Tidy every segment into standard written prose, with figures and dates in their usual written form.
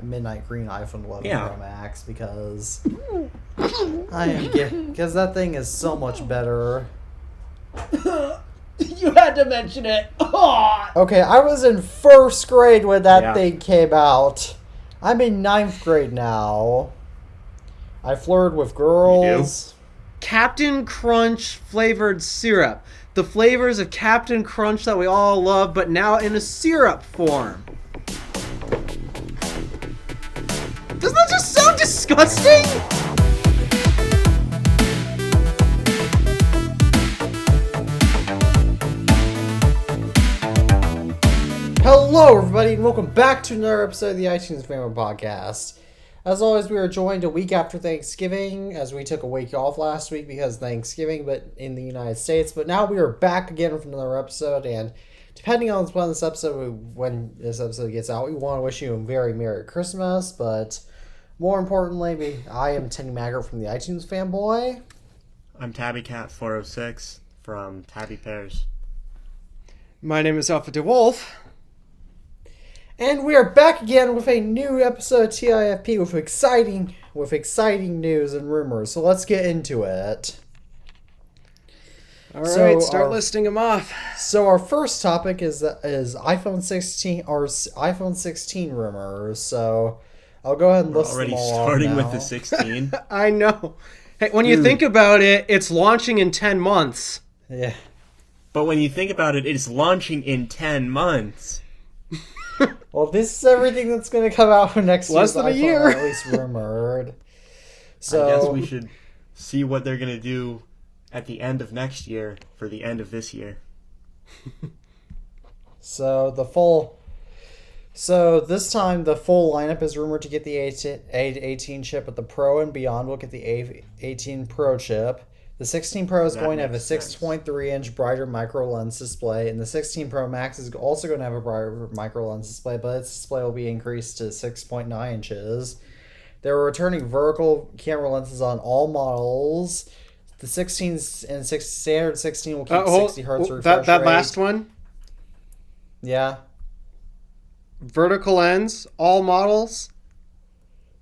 midnight green iPhone 11 Yeah. Pro Max because because that thing is so much better. You had to mention it. Oh! Okay, I was in first grade when that Yeah. thing came out. I'm in ninth grade now. I flirted with girls. Captain Crunch flavored syrup. The flavors of Captain Crunch that we all love, but now in a syrup form. Doesn't that just sound disgusting? Hello, everybody, and welcome back to another episode of the iTunes Family Podcast. As always, we are joined a week after Thanksgiving, as we took a week off last week because of Thanksgiving, but in the United States. But now we are back again with another episode, and depending on when this episode gets out, we want to wish you a very Merry Christmas. But more importantly, I am Tenny Maggart from the iTunes Fanboy. I'm TabbyCat406 from Tabby Pears. My name is Alpha DeWolf. And we are back again with a new episode of TIFP with exciting news and rumors. So let's get into it. All right, start listing them off. So our first topic is iPhone 16 or iPhone 16 rumors. So I'll go ahead and list them all starting off with now. the 16. I know. Hey, when you think about it, it's launching in 10 months. Yeah. But when you think about it, it's launching in 10 months. Well, this is everything that's going to come out for next Less year's than a iPhone, year. at least rumored. So I guess we should see what they're going to do at the end of next year for the end of this year. So this time the full lineup is rumored to get the A18 chip, but the Pro and beyond will get the A18 Pro chip. The 16 Pro is going to have a 6.3-inch brighter micro lens display, and the 16 Pro Max is also going to have a brighter micro lens display, but its display will be increased to 6.9 inches. They're returning vertical camera lenses on all models. The 16 and standard 16 will keep 60 hertz refresh that rate. last one, Yeah. vertical lens, all models.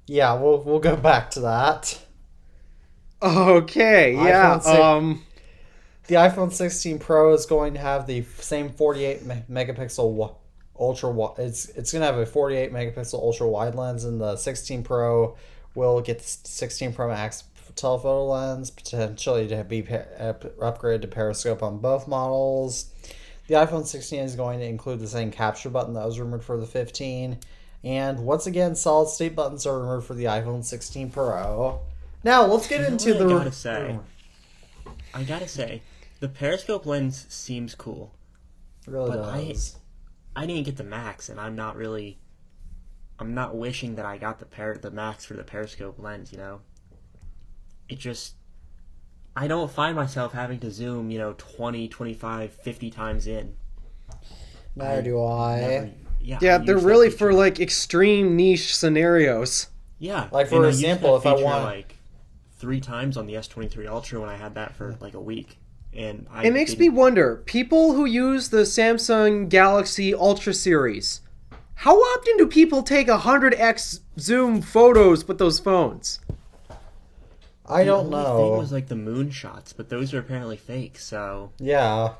Yeah, we'll go back to that. Okay, yeah. The iPhone 16 Pro is going to have the same 48 megapixel ultra wide. It's going to have a 48 megapixel ultra wide lens, and the 16 Pro will get the 16 Pro Max telephoto lens, potentially to be upgraded to periscope on both models. The iPhone 16 is going to include the same capture button that was rumored for the 15, and once again, solid state buttons are rumored for the iPhone 16 Pro. Now let's get into the. I gotta say, the periscope lens seems cool. It really But does. I didn't get the Max, and I'm not wishing that I got the Max for the periscope lens. You know, I don't find myself having to zoom 20, 25, 50 times in. Neither do I. Yeah, they're really for like extreme niche scenarios. Yeah, Like, for and example, I used that if I feature, want- like 3 times on the S23 Ultra when I had that for like a week, and It makes me wonder, people who use the Samsung Galaxy Ultra series, how often do people take 100x zoom photos with those phones? I don't The only thing know. was like the moon shots, but those are apparently fake. So Yeah.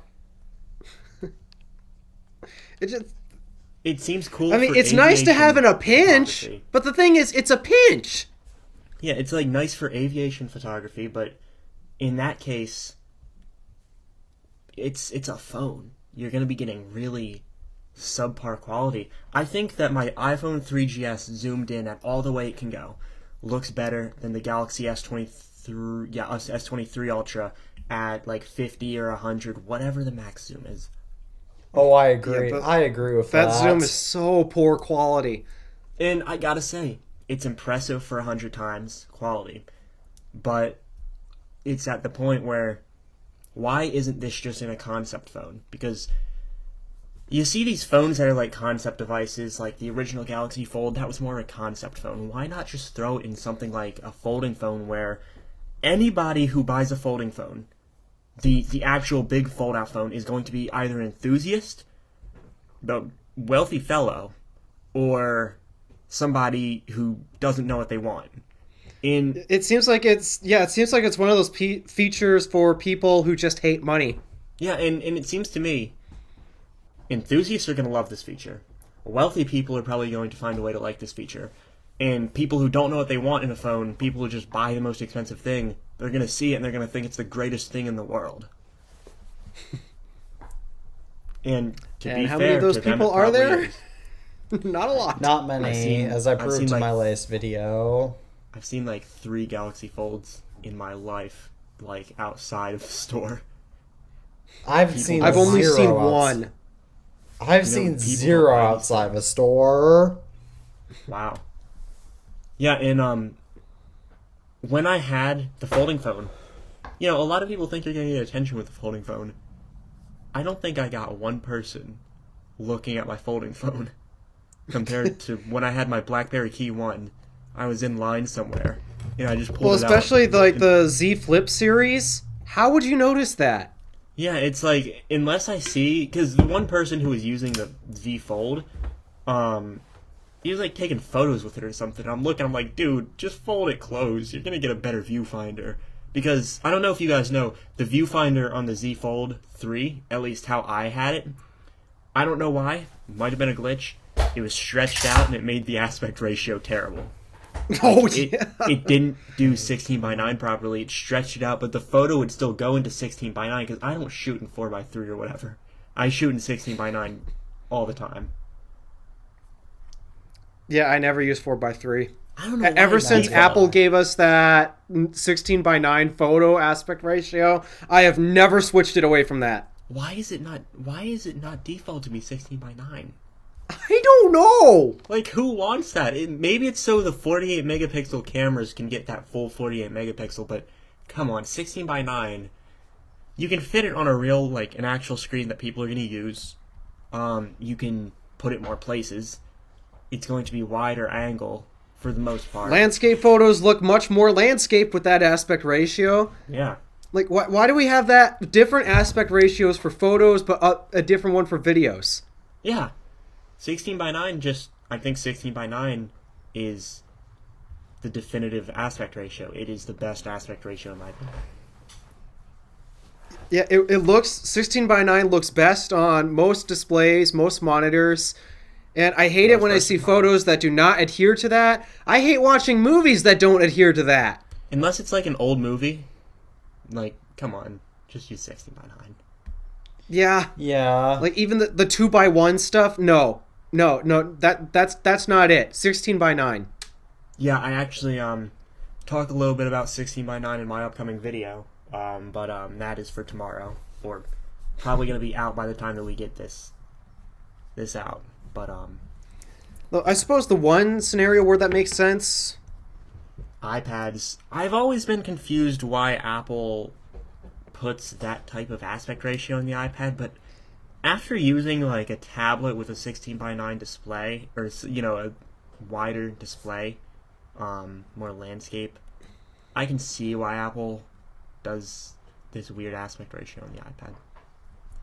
it seems cool. I mean, for it's nice to have in a aviation pinch, photography. but the thing is, it's a pinch. Yeah, it's like nice for aviation photography, but in that case, it's a phone. You're gonna be getting really subpar quality. I think that my iPhone 3GS zoomed in at all the way it can go looks better than the Galaxy S23. Yeah, S23 Ultra at like 50 or 100, whatever the max zoom is. Oh, I agree. Yeah, but I agree with that. That zoom is so poor quality. And I gotta say, it's impressive for 100 times quality, but it's at the point where, why isn't this just in a concept phone? Because you see these phones that are like concept devices, like the original Galaxy Fold, that was more a concept phone. Why not just throw it in something like a folding phone where anybody who buys a folding phone, the actual big fold-out phone, is going to be either an enthusiast, the wealthy fellow, or somebody who doesn't know what they want. In It seems like it's one of those features for people who just hate money. Yeah, and it seems to me enthusiasts are going to love this feature. Wealthy people are probably going to find a way to like this feature. And people who don't know what they want in a phone, people who just buy the most expensive thing, they're going to see it and they're going to think it's the greatest thing in the world. And to be how fair, many of those to them, people it are probably there? is. Not a lot. Not many, as I I've proved seen, in like, my latest video. I've seen like 3 Galaxy Folds in my life, like outside of the store. I've People- seen I've only zero seen outs- one. I've You know, seen people zero don't buy these outside of a store. Wow. Yeah, and when I had the folding phone, a lot of people think you're going to get attention with the folding phone. I don't think I got one person looking at my folding phone compared to when I had my BlackBerry Key 1. I was in line somewhere, and I just pulled Well, it out. especially the Z Flip series. How would you notice that? Yeah, it's like, unless I see, because the one person who was using the Z Fold, he was like taking photos with it or something. I'm looking, I'm like, dude, just fold it closed. You're gonna get a better viewfinder. Because I don't know if you guys know, the viewfinder on the Z Fold 3, at least how I had it, I don't know why, might have been a glitch. It was stretched out and it made the aspect ratio terrible. Oh It, yeah. it didn't do 16:9 properly. It stretched it out, but the photo would still go into 16:9 because I don't shoot in 4:3 or whatever. I shoot in 16:9 all the time. Yeah, I never used 4:3. I don't know. Ever why since that- Apple gave us that 16:9 photo aspect ratio, I have never switched it away from that. Why is it not default to be 16:9? I don't know. Like, who wants that? Maybe it's so the 48 megapixel cameras can get that full 48 megapixel, but come on, 16:9. You can fit it on a real, like, an actual screen that people are going to use. You can put it more places. It's going to be wider angle for the most part. Landscape photos look much more landscape with that aspect ratio. Yeah. Like, why do we have that different aspect ratios for photos, but a different one for videos? Yeah. 16:9 I think 16:9 is the definitive aspect ratio. It is the best aspect ratio in my opinion. Yeah, it looks 16:9 looks best on most displays, most monitors. And I hate it when I see photos that do not adhere to that. I hate watching movies that don't adhere to that. Unless it's like an old movie. Like, come on. Just use 16:9. Yeah. Yeah. Like even the 2x1 stuff, no, that's not it. 16:9. Yeah, I actually talk a little bit about 16:9 in my upcoming video. But that is for tomorrow. Or probably gonna be out by the time that we get this out. But I suppose the one scenario where that makes sense. iPads. I've always been confused why Apple puts that type of aspect ratio in the iPad, but after using like a tablet with a 16:9 display, or a wider display, more landscape, I can see why Apple does this weird aspect ratio on the iPad.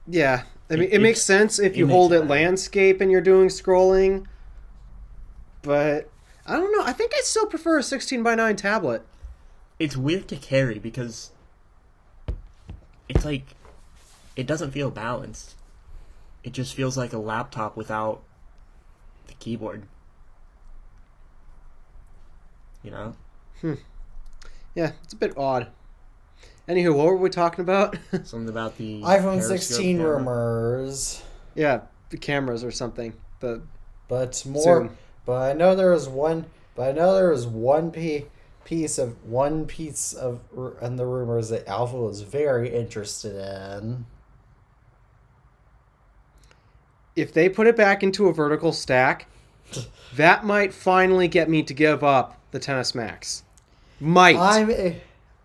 Yeah, I mean, it It- makes sense if you it hold makes it sense. landscape and you're doing scrolling. But I don't know. I think I still prefer a 16:9 tablet. It's weird to carry because it's like it doesn't feel balanced. It just feels like a laptop without the keyboard. You know? Yeah, it's a bit odd. Anywho, what were we talking about? Something about the iPhone periscope 16 camera. rumors. Yeah, the cameras or something. The But more. Soon. But I know there was one. But I know there was one piece of and the rumors that Alpha was very interested in. if they put it back into a vertical stack, that might finally get me to give up the Tennis Max. Might.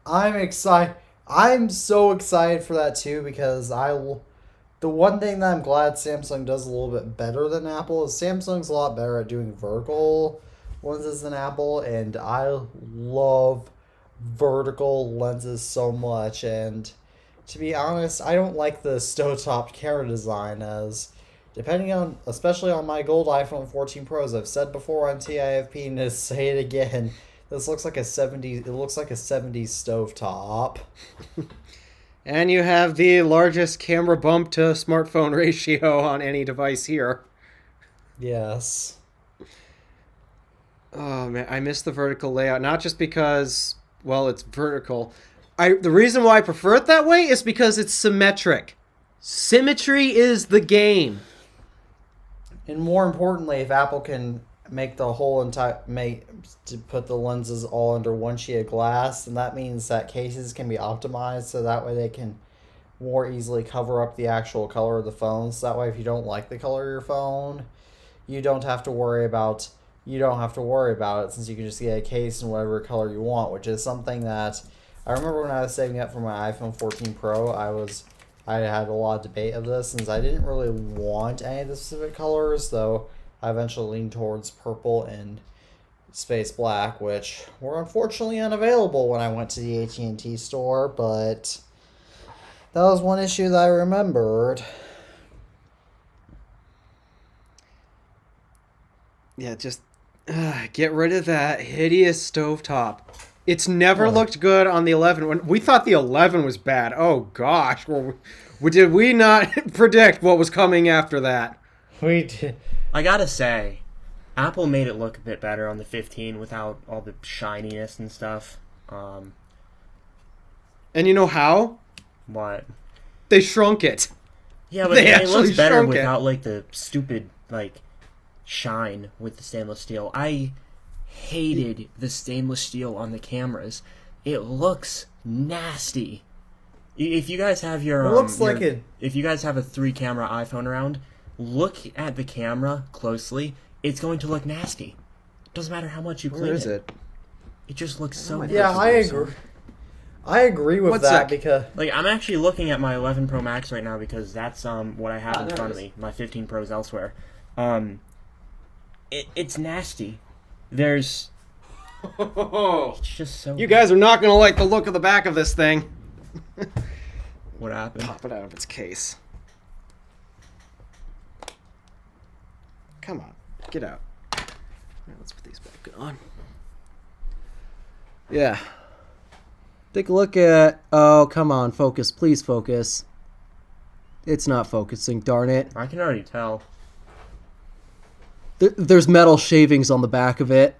I'm excited. I'm so excited for that too because the one thing that I'm glad Samsung does a little bit better than Apple is Samsung's a lot better at doing vertical lenses than Apple, and I love vertical lenses so much. And to be honest, I don't like the stovetop camera design as depending on, especially on my gold iPhone 14 Pros, I've said before on TIFP and to say it again, this looks like a 70s. It looks like a 70s stovetop. And you have the largest camera bump to smartphone ratio on any device here. Yes. Oh man, I miss the vertical layout. Not just because, well, it's vertical. The reason why I prefer it that way is because it's symmetric. Symmetry is the game. And more importantly, if Apple can make the whole entire to put the lenses all under one sheet of glass, then that means that cases can be optimized so that way they can more easily cover up the actual color of the phone. So that way, if you don't like the color of your phone, you don't have to worry about it since you can just get a case in whatever color you want, which is something that I remember when I was saving up for my iPhone 14 Pro. I had a lot of debate of this since I didn't really want any of the specific colors, though I eventually leaned towards purple and space black, which were unfortunately unavailable when I went to the AT&T store, but that was one issue that I remembered. Yeah, just get rid of that hideous stovetop. It's never looked good on the 11. When we thought the 11 was bad. Oh gosh, did we not predict what was coming after that? We did. I gotta say, Apple made it look a bit better on the 15 without all the shininess and stuff. And you know how? What? They shrunk it. Yeah, but They it looks actually better shrunk it. without like the stupid like shine with the stainless steel. I hated the stainless steel on the cameras. It looks nasty. If you guys have your, It looks like it. If you guys have a 3-camera iPhone around, look at the camera closely. It's going to look nasty. Doesn't matter how much you clean Where is it? It just looks so. Yeah, I agree. I agree with One that sec. because Like, I'm actually looking at my 11 Pro Max right now because that's what I have in there front it of me. My 15 Pro's elsewhere. It's nasty. There's. It's just so. You guys are not going to like the look of the back of this thing. What happened? Pop it out of its case. Come on, get out. All right, let's put these back on. Yeah. Take a look at... Oh, come on, focus. Please focus. It's not focusing, darn it. I can already tell. There's metal shavings on the back of it.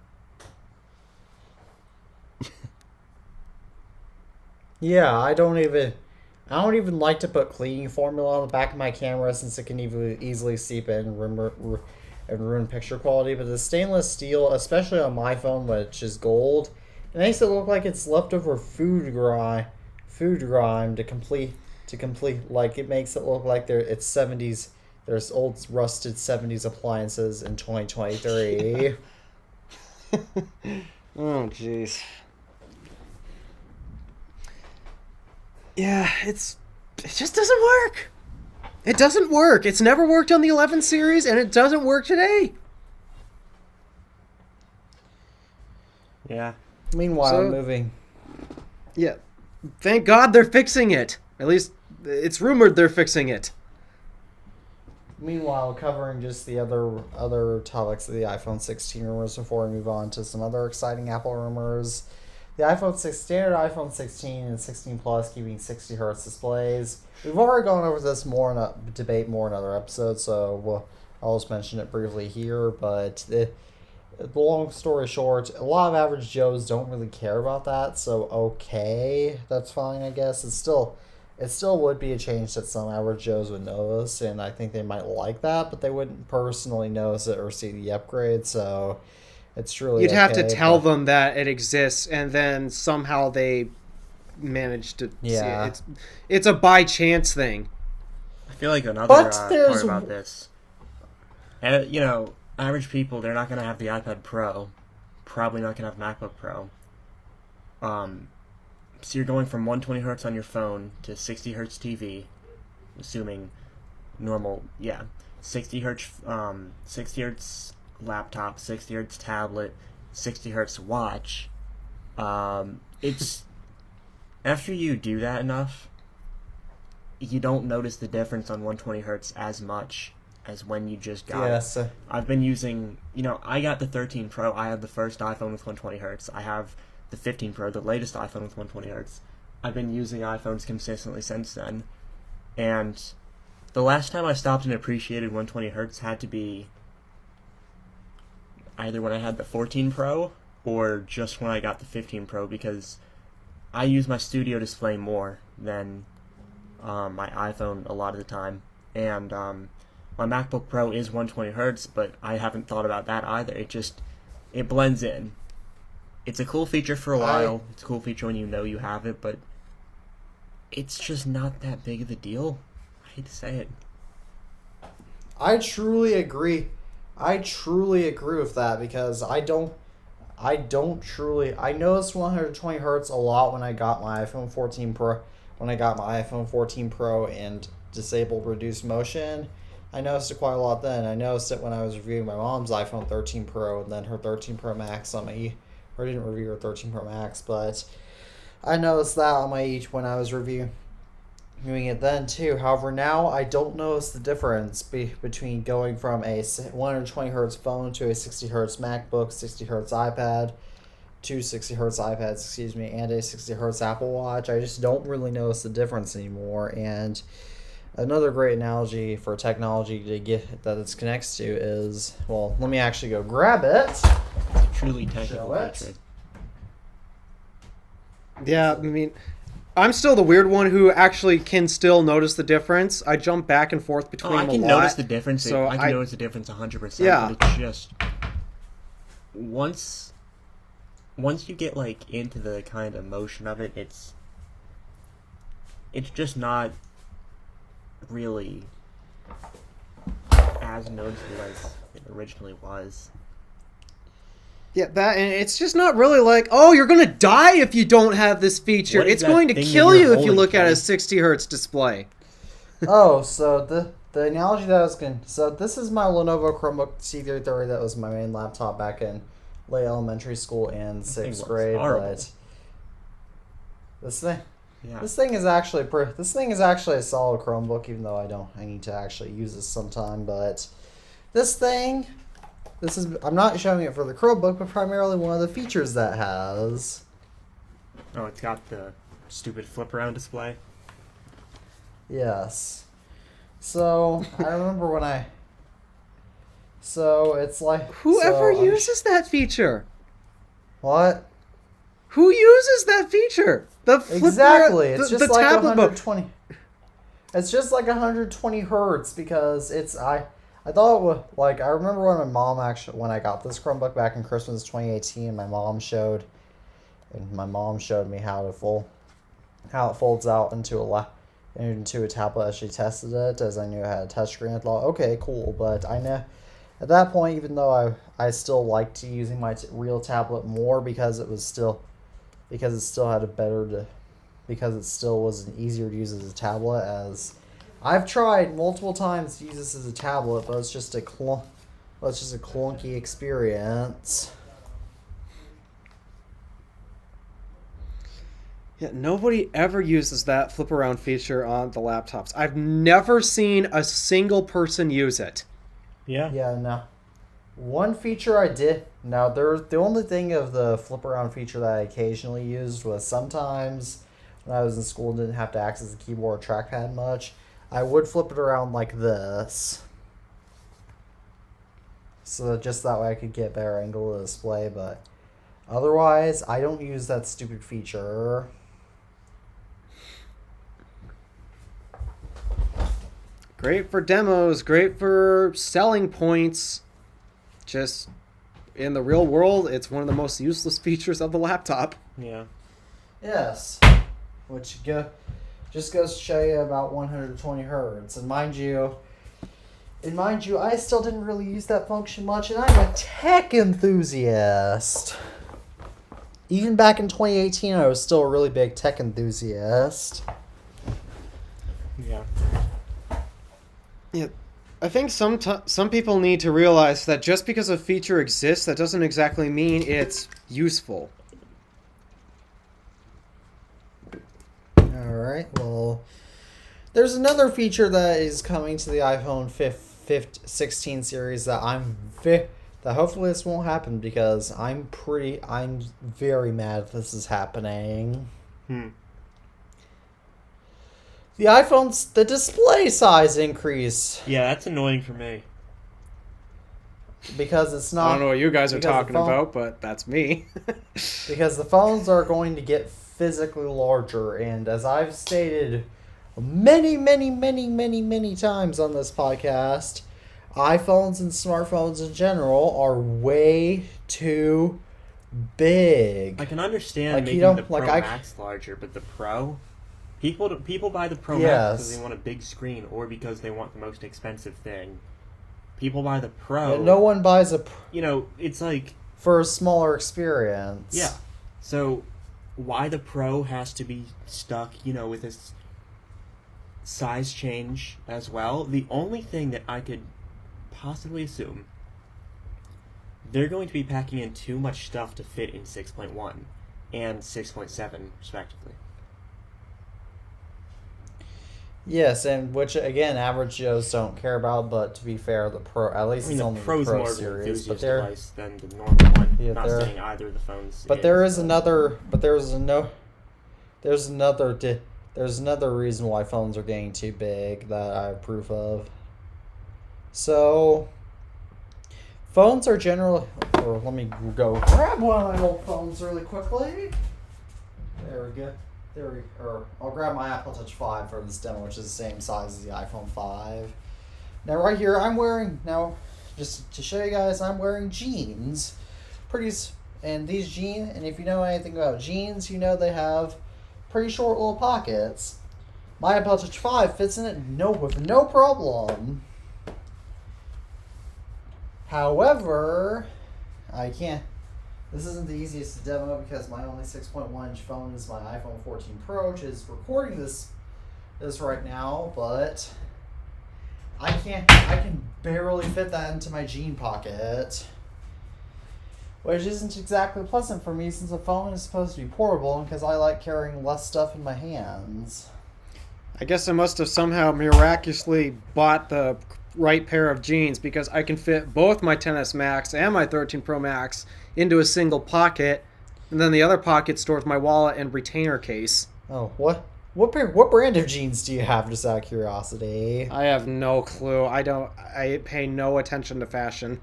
yeah, I don't even like to put cleaning formula on the back of my camera since it can easily seep in and ruin picture quality. But the stainless steel, especially on my phone, which is gold, it makes it look like it's leftover food grime to complete. Like it makes it look like it's 70s. There's old rusted 70s appliances in 2023. Oh, jeez. Yeah, it just doesn't work. It doesn't work. It's never worked on the 11 series, and it doesn't work today. Yeah. Meanwhile, So- moving. Yeah. Thank God they're fixing it. At least it's rumored they're fixing it. Meanwhile, covering just the other topics of the iPhone 16 rumors before we move on to some other exciting Apple rumors. The standard iPhone 16 and 16 Plus keeping 60 hertz displays. We've already gone over this more in a debate more in other episodes, so I'll just mention it briefly here. But the long story short, a lot of average Joes don't really care about that, so okay, that's fine, I guess. It still would be a change that some average Joes would notice, and I think they might like that, but they wouldn't personally notice it or see the upgrade, so it's truly You'd have to okay, tell but- them that it exists, and then somehow they manage to Yeah. see it. It's a by chance thing. I feel like another But part there's- about this. Average people, they're not going to have the iPad Pro. Probably not going to have MacBook Pro. So you're going from 120 hertz on your phone to 60 hertz TV, assuming normal, 60 hertz, 60 hertz laptop, 60 hertz tablet, 60 hertz watch. It's after you do that enough, you don't notice the difference on 120 hertz as much as when you just got Yes. it. I've been using, I got the 13 Pro. I have the first iPhone with 120 hertz. I have the 15 Pro, the latest iPhone with 120 hertz. I've been using iPhones consistently since then. And the last time I stopped and appreciated 120 hertz had to be either when I had the 14 Pro or just when I got the 15 Pro, because I use my studio display more than my iPhone a lot of the time. And my MacBook Pro is 120 hertz, but I haven't thought about that either. It blends in. It's a cool feature for a while. It's a cool feature when you know you have it, but it's just not that big of a deal. I hate to say it. I truly agree. I truly agree with that because I noticed 120 hertz a lot when I got my iPhone 14 Pro. When I got my iPhone 14 Pro and disabled reduced motion, I noticed it quite a lot then. I noticed it when I was reviewing my mom's iPhone 13 Pro and then her 13 Pro Max on my or I didn't review her 13 Pro Max, but I noticed that on my when I was reviewing it then too. However, now I don't notice the difference between going from a 120 hertz phone to a 60 hertz MacBook, 60 hertz iPad, two 60 hertz iPads, and a 60 hertz Apple Watch. I just don't really notice the difference anymore. And another great analogy for technology to get that it connects to is, well, let me actually go grab it. Truly technical Show it. feature. Yeah, I mean, I'm still the weird one who actually can still notice the difference. I jump back and forth between I them can a lot. notice the difference. So I can notice the difference 100%. Yeah. But it's just once you get like into the kind of motion of it, it's just not really as noticeable as it originally was. Yeah, that, and it's just not really like, oh, you're gonna die if you don't have this feature. What is It's that going to thing that kill you're you if you holding, look at a Kenny? 60 hertz display. Oh, so the analogy that I was going to... So this is my Lenovo Chromebook C330 that was my main laptop back in late elementary school and thing 6th looks grade, horrible. but this thing... Yeah. This thing is actually a solid Chromebook, even though I need to actually use this sometime. But I'm not showing it for the Chromebook, but primarily one of the features that has. Oh, it's got the stupid flip around display. Yes. So I remember when I. So it's like Whoever so uses that feature? what? Who uses that feature? The flip Exactly. around- It's the just like tablet mode. 120. It's just like 120 hertz because I thought it was like I remember when when I got this Chromebook back in Christmas 2018, my mom showed me how it folds out into a tablet as she tested it, as I knew it had a touchscreen. I thought, okay, cool, but I know at that point, even though I still liked using my real tablet more because it still was easier to use as a tablet. As I've tried multiple times to use this as a tablet, but it's just a clunky experience. Yeah, nobody ever uses that flip around feature on the laptops. I've never seen a single person use it. Yeah. Yeah, no. One feature I did. Now, the only thing of the flip around feature that I occasionally used was sometimes when I was in school and didn't have to access the keyboard or trackpad much, I would flip it around like this. So that just that way I could get better angle of the display, but otherwise, I don't use that stupid feature. Great for demos, great for selling points. Just in the real world, it's one of the most useless features of the laptop. Yeah. Yes. Just goes to show you about 120 hertz. And mind you, I still didn't really use that function much, and I'm a tech enthusiast. Even back in 2018, I was still a really big tech enthusiast. Yeah. Yeah, I think some people need to realize that just because a feature exists, that doesn't exactly mean it's useful. Alright, well, there's another feature that is coming to the iPhone 16 series that that hopefully this won't happen because I'm very mad if this is happening. The display size increase Yeah, that's annoying for me. because it's not. I don't know what you guys are because the talking phone- about, but that's me. Because the phones are going to get physically larger, and as I've stated many times on this podcast, iPhones and smartphones in general are way too big. I can understand Like, making you know, the Pro like, I- Max larger, but the Pro, people buy the Pro Max Yes. because they want a big screen or because they want the most expensive thing. People buy the Pro. But no one buys It's like, for a smaller experience. yeah. So why the Pro has to be stuck, with this size change as well? The only thing that I could possibly assume, they're going to be packing in too much stuff to fit in 6.1 and 6.7 respectively. Yes, and which again, average Joes don't care about. But to be fair, the Pro, at least it's the only Pro's the Pro more of an series. enthusiast But there, device than the normal one. Yeah, Not there- saying either of the phones. but there is another. But there's another reason why phones are getting too big that I have proof of. So, phones are generally. Or let me go grab one of my old phones really quickly. There we go. Or I'll grab my Apple Touch 5 for this demo, which is the same size as the iPhone 5. Now, right here, just to show you guys, I'm wearing jeans. And these jeans, and if you know anything about jeans, you know they have pretty short little pockets. My Apple Touch 5 fits in it with no problem. However, I can't. This isn't the easiest to demo because my only 6.1 inch phone is my iPhone 14 Pro, which is recording this right now, but I can barely fit that into my jean pocket. Which isn't exactly pleasant for me since a phone is supposed to be portable and because I like carrying less stuff in my hands. I guess I must have somehow miraculously bought the right pair of jeans because I can fit both my XS Max and my 13 Pro Max into a single pocket, and then the other pocket stores my wallet and retainer case. Oh, what brand of jeans do you have, just out of curiosity? I have no clue. I pay no attention to fashion.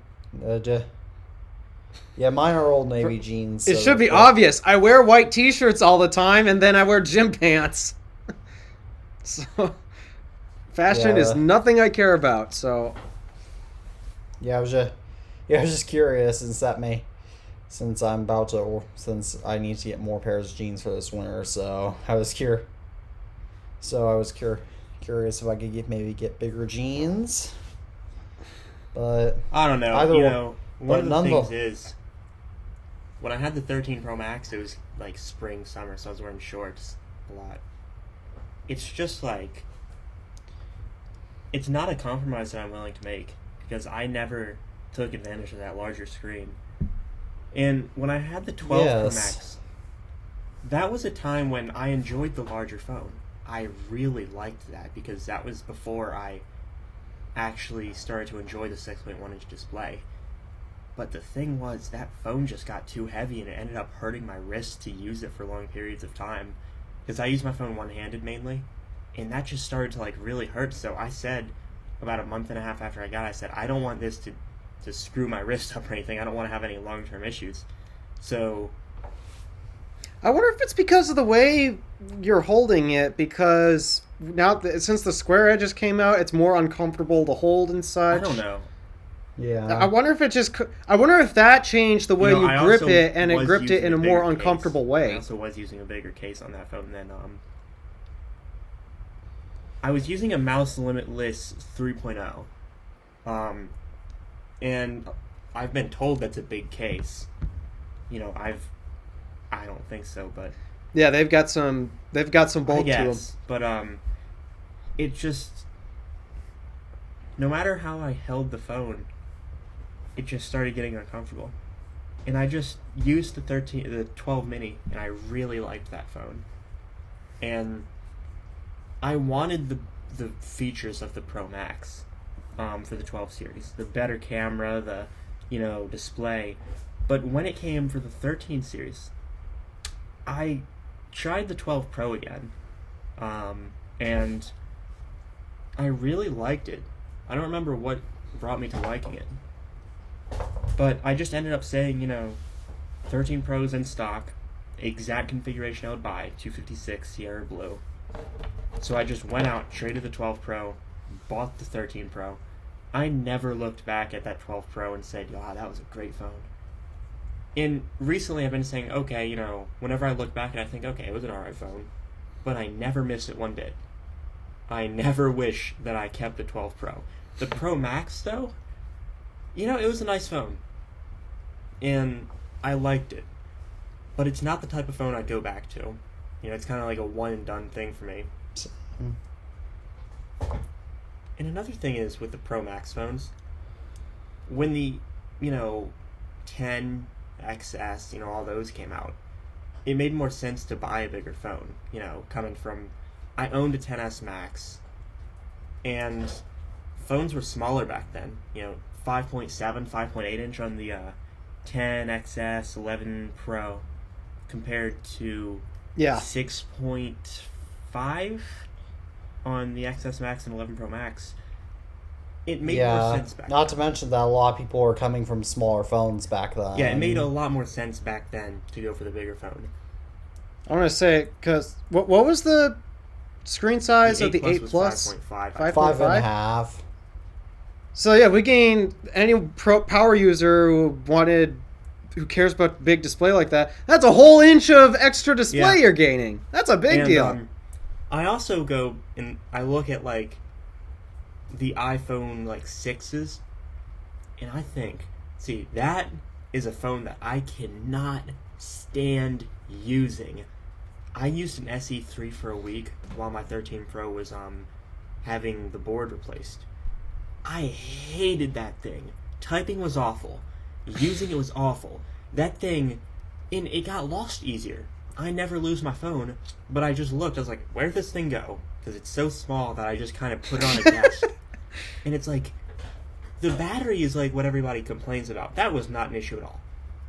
Yeah, mine are Old Navy jeans. It so should be they're- obvious. I wear white t-shirts all the time, and then I wear gym pants. So, fashion is Yeah. nothing I care about, so... Yeah, I was just curious since I need to get more pairs of jeans for this winter, so I was curious if I could maybe get bigger jeans. But I don't know. either One of the nonetheless- things is, when I had the 13 Pro Max, it was like spring, summer, so I was wearing shorts a lot. It's just like, it's not a compromise that I'm willing to make because I never took advantage of that larger screen. And when I had the 12 Pro Yes. Max, that was a time when I enjoyed the larger phone. I really liked that because that was before I actually started to enjoy the 6.1 inch display. But the thing was, that phone just got too heavy and it ended up hurting my wrist to use it for long periods of time. Because I use my phone one-handed mainly, and that just started to really hurt. So I said, about a month and a half after I got it, I said, I don't want this to screw my wrist up or anything. I don't want to have any long-term issues. So I wonder if it's because of the way you're holding it, because now, since the square edges came out, it's more uncomfortable to hold and such. I don't know. yeah, I wonder if that changed the way you I grip also it, and it was gripped it using in a bigger more uncomfortable case. way. I also was using a bigger case on that phone than I was using a mouse limitless 3.0. And I've been told that's a big case. I don't think so, but Yeah, they've got some I bulk to them. guess. But it just, no matter how I held the phone, it just started getting uncomfortable. And I just used the 12 mini, and I really liked that phone. And I wanted the features of the Pro Max. for the 12 series. The better camera, the display. But when it came for the 13 series, I tried the 12 Pro again, and I really liked it. I don't remember what brought me to liking it, but I just ended up saying, 13 Pro's in stock, exact configuration I would buy, 256 Sierra Blue. So I just went out, traded the 12 Pro, bought the 13 Pro. I never looked back at that 12 Pro and said, wow, that was a great phone. And recently I've been saying, okay, whenever I look back and I think, okay, it was an alright phone, but I never miss it one bit. I never wish that I kept the 12 Pro. The Pro Max, though, it was a nice phone. And I liked it. But it's not the type of phone I'd go back to. It's kind of like a one-and-done thing for me. And another thing is with the Pro Max phones, when the, 10, XS, all those came out, it made more sense to buy a bigger phone, coming from... I owned a 10S Max, and phones were smaller back then, 5.7, 5.8 inch on the 10, XS, 11 Pro, compared to 6.5 on the XS Max and 11 Pro Max. It made more sense back not then. to mention that a lot of people were coming from smaller phones back then. Yeah, it made a lot more sense back then to go for the bigger phone. I want to say, because what was the screen size of the 8 Plus? 5.5. 5.5. So yeah, we gained any power user who cares about big display like that. That's a whole inch of extra display you're gaining. That's a big deal. I also go and I look at the iPhone 6s, and I think, see, that is a phone that I cannot stand using. I used an SE3 for a week while my 13 Pro was having the board replaced. I hated that thing. Typing was awful. Using it was awful. That thing, and it got lost easier. I never lose my phone, but I just looked. I was like, where'd this thing go? Because it's so small that I just kind of put it on a desk. And it's like, the battery is what everybody complains about. That was not an issue at all.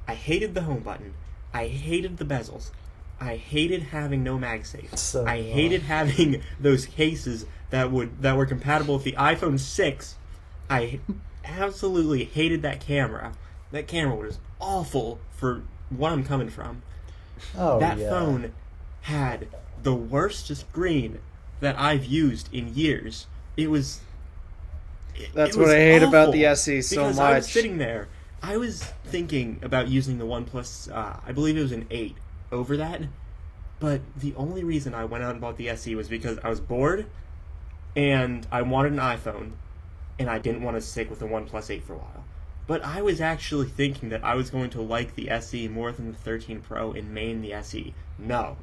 I hated the home button. I hated the bezels. I hated having no MagSafe. I hated having those cases that were compatible with the iPhone 6. I absolutely hated that camera. That camera was awful for what I'm coming from. That phone had the worst screen that I've used in years. That's what I hate about the SE so because much. I was sitting there. I was thinking about using the OnePlus, I believe it was an 8, over that. But the only reason I went out and bought the SE was because I was bored, and I wanted an iPhone, and I didn't want to stick with the OnePlus 8 for a while. But I was actually thinking that I was going to like the SE more than the 13 Pro and main the SE. No.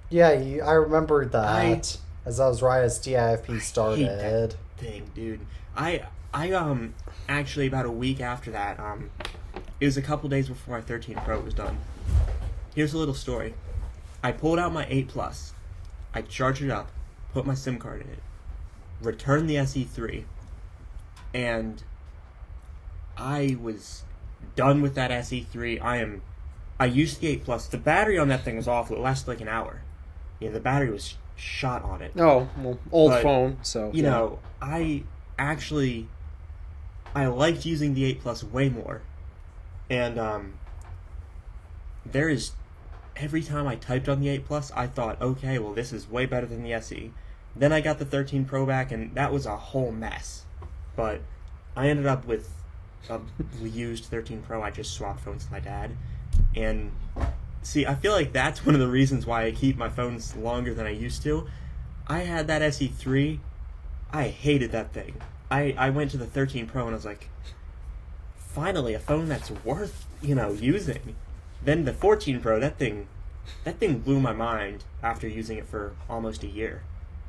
Yeah, I remember that. As that was right as TIFP started. I hate that thing, dude. I actually about a week after that, it was a couple days before my 13 Pro was done. Here's a little story. I pulled out my 8 Plus. I charged it up, put my SIM card in it, returned the SE3, and I was done with that SE3. I used the 8 Plus. The battery on that thing was awful. It lasted like an hour. Yeah, the battery was shot on it. Oh, well, old phone, so... You know, I liked using the 8 Plus way more. And, every time I typed on the 8 Plus, I thought, okay, well, this is way better than the SE. Then I got the 13 Pro back, and that was a whole mess. But I ended up with a used 13 Pro. I just swapped phones with my dad. And, see, I feel like that's one of the reasons why I keep my phones longer than I used to. I had that SE3. I hated that thing. I went to the 13 Pro, and I was like, finally, a phone that's worth, using. Then the 14 Pro, that thing blew my mind after using it for almost a year.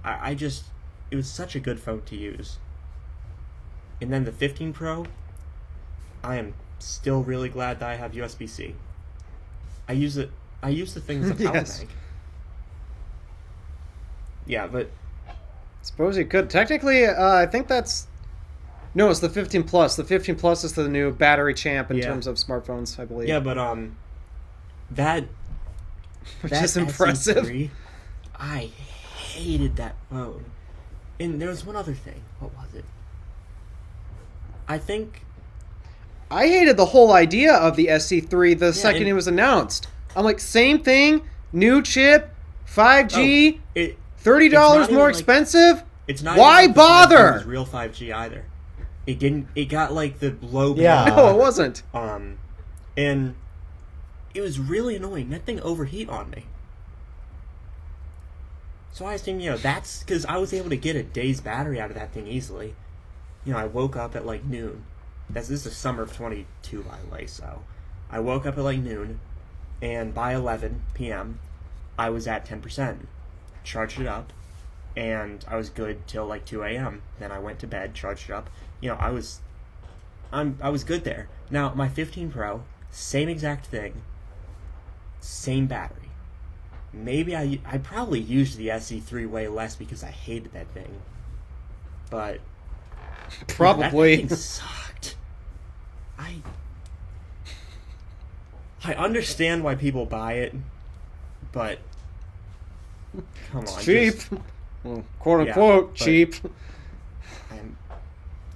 It was such a good phone to use. And then the 15 Pro, I am still really glad that I have USB-C. I use the thing as a power bank. Yeah, but Suppose you could. Technically, I think that's... No, it's the 15 Plus. The 15 Plus is the new battery champ in terms of smartphones, I believe. Yeah, but that Which that is impressive. SE3, I hated that phone. And there was one other thing. What was it? I think I hated the whole idea of the SE3 the second and- it was announced. I'm like, same thing, new chip, 5G, it $30 it's not even more like- expensive. it's not Why even like the 5G bother? was real 5G either. It didn't. It got like the low. Yeah. band, No, it wasn't. and it was really annoying. That thing overheat on me. So I assume, that's because I was able to get a day's battery out of that thing easily. I woke up at like noon. This is the summer of 22, by the way. So I woke up at like noon, and by 11 p.m. I was at 10%. Charged it up, and I was good till like 2 a.m. Then I went to bed, charged it up. I was good there. Now my 15 Pro, same exact thing, same battery. Maybe I probably used the SE3 way less because I hated that thing. But Probably. that thing sucked. I understand why people buy it, but come on, Cheap. Well, quote unquote, but- cheap. I'm,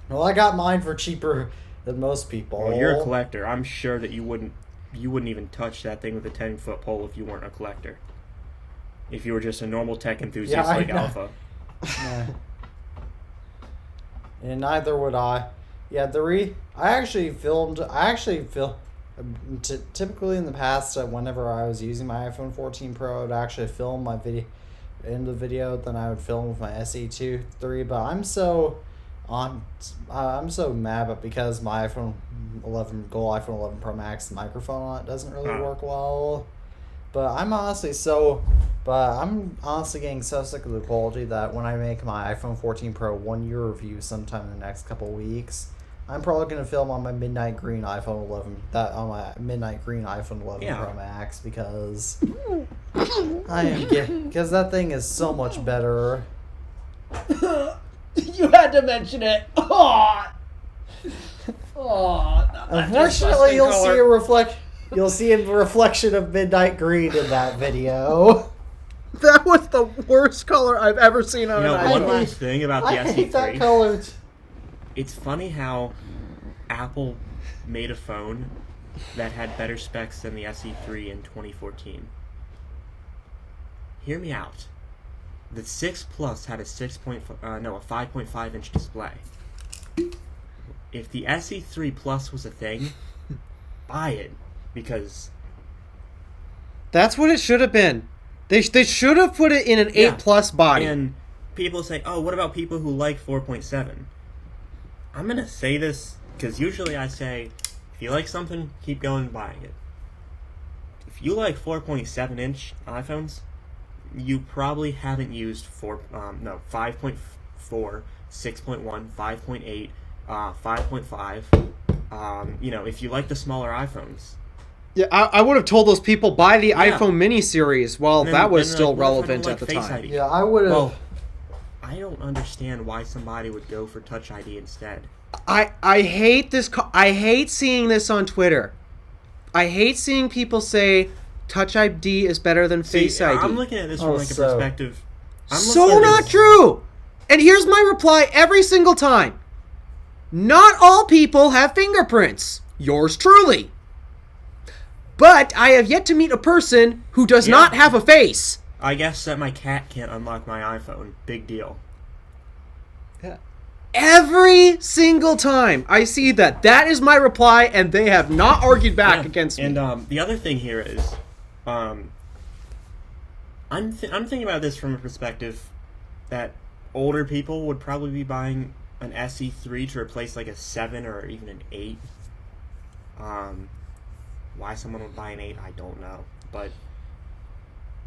Well, I got mine for cheaper than most people. well, you're a collector. I'm sure that you wouldn't even touch that thing with a 10-foot pole if you weren't a collector. If you were just a normal tech enthusiast Yeah, I like know. Alpha. Yeah. And neither would I. Yeah, I actually filmed. Typically in the past, whenever I was using my iPhone 14 Pro, I'd actually film my video in the video. Then I would film with my SE2 3. But I'm so mad, but because my iPhone 11 Pro Max, the microphone on it doesn't really work well. But I'm honestly getting so sick of the quality that when I make my iPhone 14 Pro 1 year review sometime in the next couple weeks, I'm probably gonna film on my midnight green iPhone 11 Yeah. Pro Max because because that thing is so much better. You had to mention it. Oh, Unfortunately, you'll see a reflection of midnight green in that video. That was the worst color I've ever seen on an One iPhone. last thing about the I hate that SE3. color. It's funny how Apple made a phone that had better specs than the SE3 in 2014. Hear me out. The 6 Plus had a 5.5 inch display. If the SE3 Plus was a thing, buy it, because That's what it should have been. They should have put it in an 8 plus body. And people say, "Oh, what about people who like 4.7?" I'm gonna say this because usually I say, if you like something, keep going buying it. If you like 4.7 inch iPhones, you probably haven't used 5.4, 6.1, 5.8, 5.5. If you like the smaller iPhones. Yeah, I would have told those people buy the Yeah. iPhone mini series while And then- that was then still like, what if I don't relevant like at the Face time. ID? Yeah, I would have. Well, I don't understand why somebody would go for Touch ID instead. I hate this. I hate seeing this on Twitter. I hate seeing people say Touch ID is better than Face ID. I'm looking at this from like a perspective. So not true. And here's my reply every single time. Not all people have fingerprints. Yours truly. But I have yet to meet a person who does not have a face. I guess that my cat can't unlock my iPhone. Big deal. Every single time I see that, that is my reply, and they have not argued back against me. And the other thing here is, I'm thinking about this from a perspective that older people would probably be buying an SE3 to replace like a 7 or even an 8. Why someone would buy an 8, I don't know. But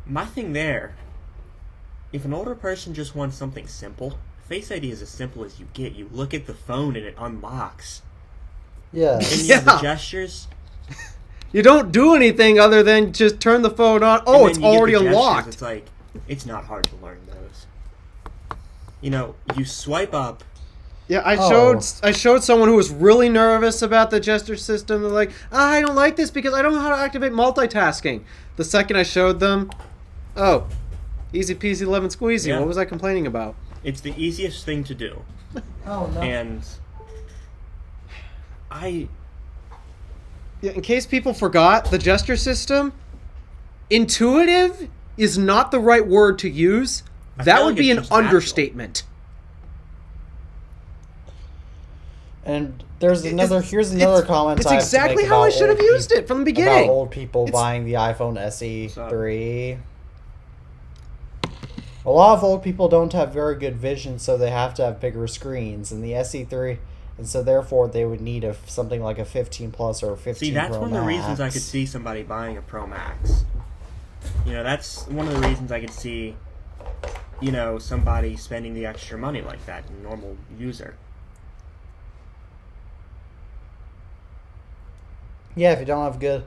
my thing there, if an older person just wants something simple, Face ID is as simple as you get. You look at the phone and it unlocks. Yeah. And you have the gestures. You don't do anything other than just turn the phone on. Oh, and it's then you get already the gestures. unlocked. It's like, it's not hard to learn those. you swipe up. Yeah, I Oh. showed someone who was really nervous about the gesture system. They're like, I don't like this because I don't know how to activate multitasking. The second I showed them, oh, easy peasy lemon squeezy. Yeah. What was I complaining about? It's the easiest thing to do, Oh no. and Yeah, in case people forgot, the gesture system, intuitive is not the right word to use. I That feel would like be it's an just natural. understatement. And here's another comment. It's I have to exactly make how I about should have old used it from the beginning. About old people It's- buying the iPhone SE3. A lot of old people don't have very good vision, so they have to have bigger screens. And the SE3, and so therefore they would need something like a 15 Plus or a 15 See, that's Pro one of the reasons I Max. could see somebody buying a Pro Max. That's one of the reasons I could see, somebody spending the extra money like that, a normal user. Yeah, if you don't have good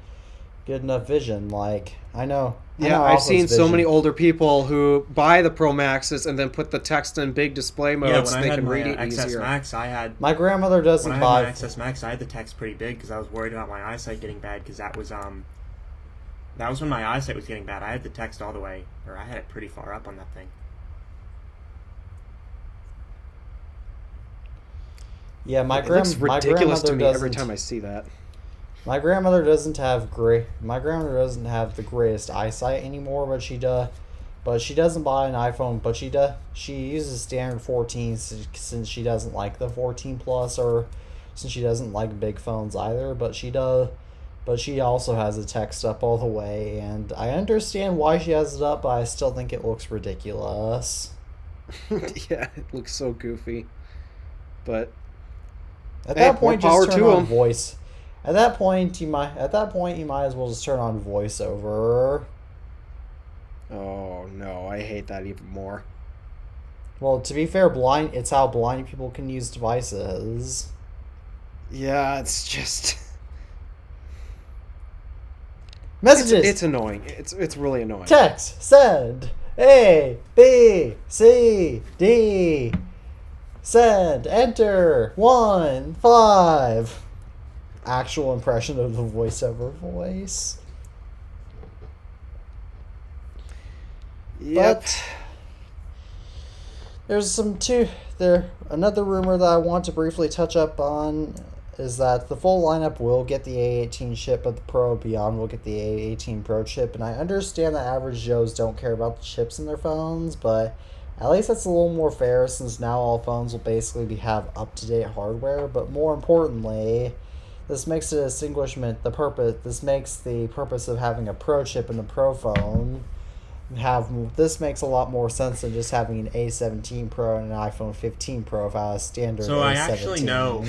enough vision, like I know. Yeah, I've seen so many older people who buy the Pro Maxes and then put the text in big display mode Yeah, so when I they had can my read it XS easier. Max, I had My grandmother doesn't when I had buy. my XS Max, I had the text pretty big because I was worried about my eyesight getting bad because that was when my eyesight was getting bad. I had the text all the way, or I had it pretty far up on that thing. Yeah, my It looks my ridiculous to grandmother me every doesn't- time I see that. My grandmother doesn't have My grandmother doesn't have the greatest eyesight anymore, but she does. But she doesn't buy an iPhone. But she does. She uses standard 14 since she doesn't like the 14 Plus, or since she doesn't like big phones either. But she does. But she also has the text up all the way, and I understand why she has it up. But I still think it looks ridiculous. Yeah, it looks so goofy. But At Hey, that point, more power just turn to on 'em. voice. At that point, you might as well just turn on voiceover. oh no, I hate that even more. Well, to be fair, it's how blind people can use devices. Yeah, it's just Messages. it's annoying. It's really annoying. Text. Send. A, B, C, D. Send. Enter. 1, 5. Actual impression of the voiceover voice. Yep. But there's another rumor that I want to briefly touch up on is that the full lineup will get the A18 chip, but the Pro beyond will get the A18 Pro chip. And I understand that average Joes don't care about the chips in their phones, but at least that's a little more fair since now all phones will basically have up-to-date hardware. But more importantly, this makes the This makes the purpose of having a Pro chip in a Pro phone this makes a lot more sense than just having an A17 Pro and an iPhone 15 Pro without a standard So A17. I actually know.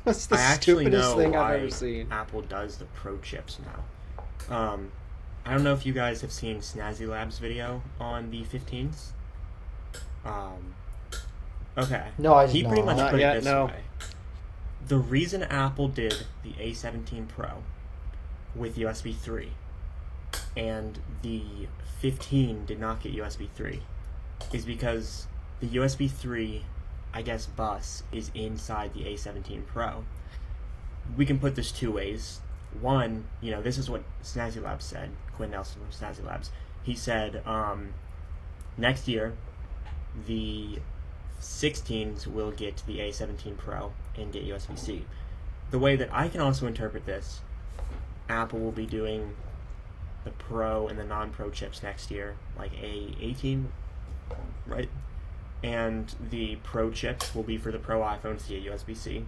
That's the I actually stupidest know thing I've why ever seen. Apple does the Pro chips now. I don't know if you guys have seen Snazzy Lab's video on the 15s. Okay. No, I did He pretty not. much Not put yet, it this no. way. The reason Apple did the A17 Pro with USB 3 and the 15 did not get USB 3 is because the USB 3, I guess, bus is inside the A17 Pro. We can put this two ways. One, this is what Snazzy Labs said, Quinn Nelson from Snazzy Labs. He said, next year, the 16s will get the A17 Pro and get USB-C. The way that I can also interpret this, Apple will be doing the Pro and the non-Pro chips next year, like A18, right? And the Pro chips will be for the Pro iPhones to get USB-C.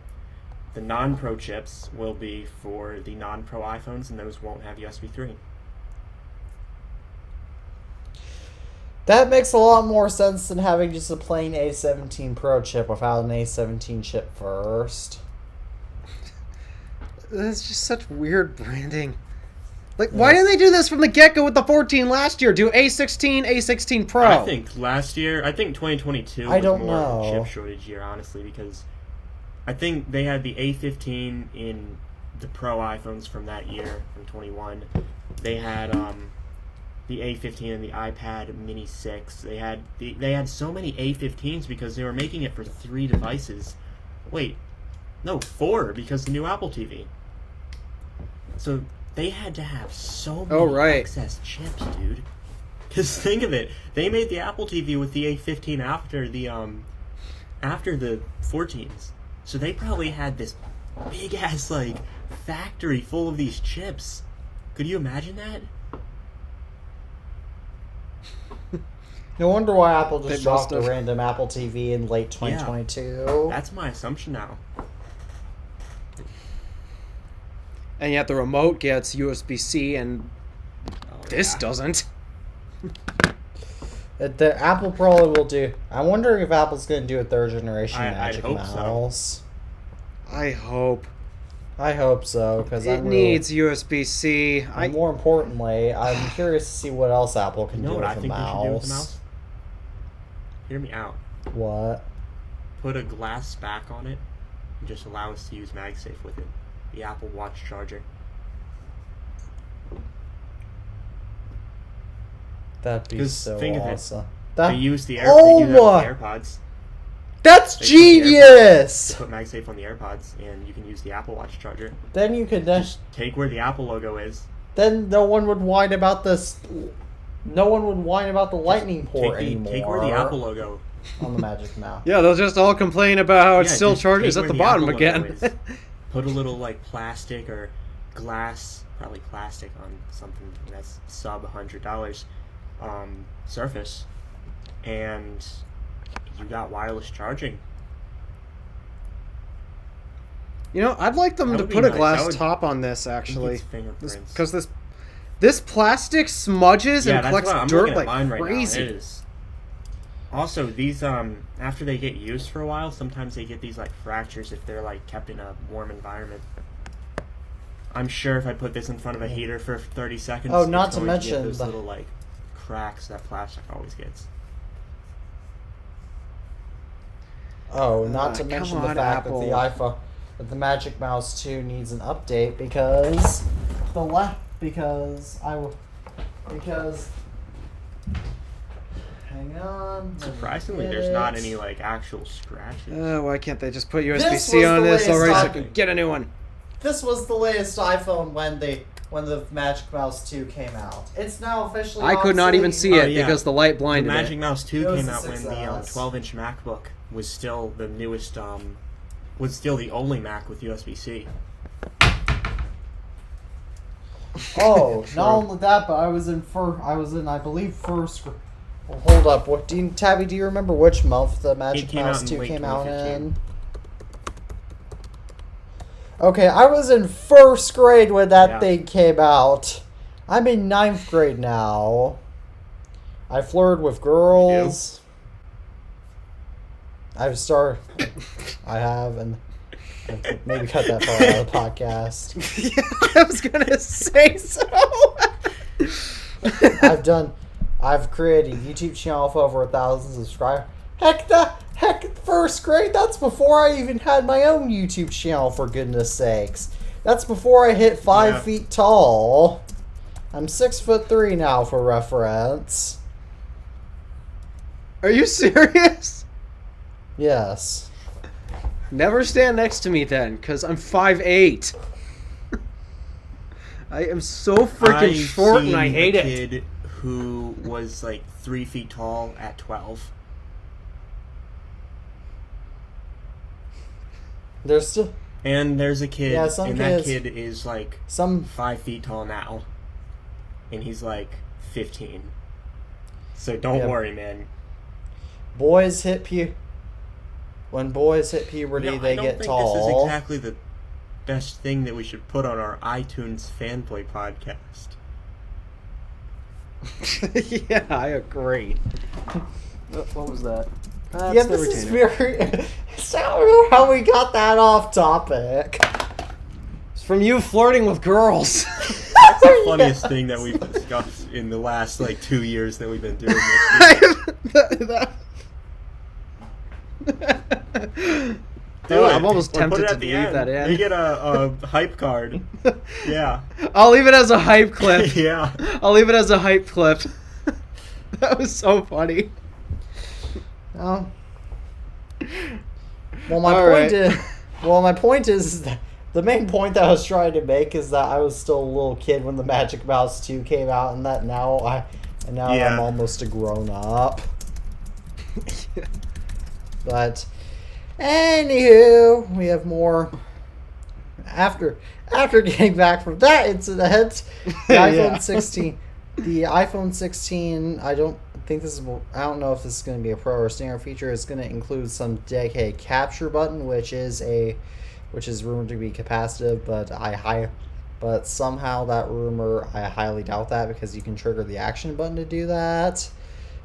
The non-Pro chips will be for the non-Pro iPhones, and those won't have USB 3. That makes a lot more sense than having just a plain A17 Pro chip without an A17 chip first. That's just such weird branding. Like, why didn't they do this from the get-go with the 14 last year? Do A16, A16 Pro. I think 2022 I was don't more of a know. chip shortage year, honestly, because I think they had the A15 in the Pro iPhones from that year, from 21. They had the A15 and the iPad Mini 6. They had so many A15s because they were making it for 3 devices. Wait, no, 4 because the new Apple TV. So they had to have so many excess chips, dude. Because think of it, they made the Apple TV with the A15 after the 14s. So they probably had this big ass like factory full of these chips. Could you imagine that? No wonder why Apple just dropped a random Apple TV in late 2022. Yeah, that's my assumption now. And yet the remote gets USB-C and this doesn't. The Apple probably will do. I'm wondering if Apple's going to do a 3rd generation Magic Mouse. I hope. I hope so, because it needs USB-C. And more importantly, I'm curious to see what else Apple can do with a mouse. You should do with the mouse? Hear me out. What? Put a glass back on it and just allow us to use MagSafe with it. The Apple Watch charger. That'd be so awesome. They use the AirPods. That's genius! Put MagSafe on the AirPods, and you can use the Apple Watch charger. Then you could just take where the Apple logo is. Then no one would whine about this. No one would whine about the Lightning port anymore. Take where the Apple logo on the Magic Mouse. Yeah, they'll just all complain about how it still charges at the bottom again. Put a little like plastic or glass, probably plastic, on something that's sub $100 surface, and you got wireless charging. You know, I'd like them to put a glass top on this, actually, because this plastic smudges and collects dirt like crazy. It is. Also, these after they get used for a while, sometimes they get these like fractures if they're like kept in a warm environment. I'm sure if I put this in front of a heater for 30 seconds, not to mention those little like cracks that plastic always gets. Not to mention the fact that the iPhone, that the Magic Mouse 2 needs an update because hang on. Surprisingly, there's not any like actual scratches. Why can't they just put USB-C on this already so I can get a new one? This was the latest iPhone when the Magic Mouse 2 came out. It's now officially I could not even see it because the light blinded it. The Magic Mouse 2 came out when the 12-inch MacBook was still the newest, was still the only Mac with USB-C. Oh, not only that, but I believe first. Well, hold up. Tabby, do you remember which month the Magic Mouse 2 came out in? Okay, I was in 1st grade when that thing came out. I'm in 9th grade now. I flirted with girls. I have, and maybe cut that part out of the podcast. Yeah, I was gonna say so. I've created a YouTube channel with over 1,000 subscribers. Heck, 1st grade? That's before I even had my own YouTube channel, for goodness sakes. That's before I hit 5 feet tall. I'm 6'3" now, for reference. Are you serious? Yes. Never stand next to me then, because I'm 5'8". I am so freaking short and I hate it. Kid who was like 3 feet tall at 12. There's a kid, that kid is like 5 feet tall now, and he's like 15. So don't worry, man. When boys hit puberty, they get tall. This is exactly the best thing that we should put on our iTunes fanboy podcast. Yeah, I agree. What was that? This is very... I don't know how we got that off topic. It's from you flirting with girls. That's the funniest thing that we've discussed in the last, 2 years that we've been doing this. Do it. I'm almost Or put tempted it to at the leave end. that in. They get a hype card. Yeah. I'll leave it as a hype clip. Yeah. I'll leave it as a hype clip. That was so funny. Oh. Well, my All point right. is, my point is that the main point that I was trying to make is that I was still a little kid when the Magic Mouse 2 came out, and that now Yeah. I'm almost a grown up. But anywho, we have more. After getting back from that incident, the Yeah. iPhone 16, the iPhone 16, I don't know if this is going to be a pro or standard feature. It's going to include some dedicated capture button, which is rumored to be capacitive, but somehow that rumor, I highly doubt that, because you can trigger the action button to do that.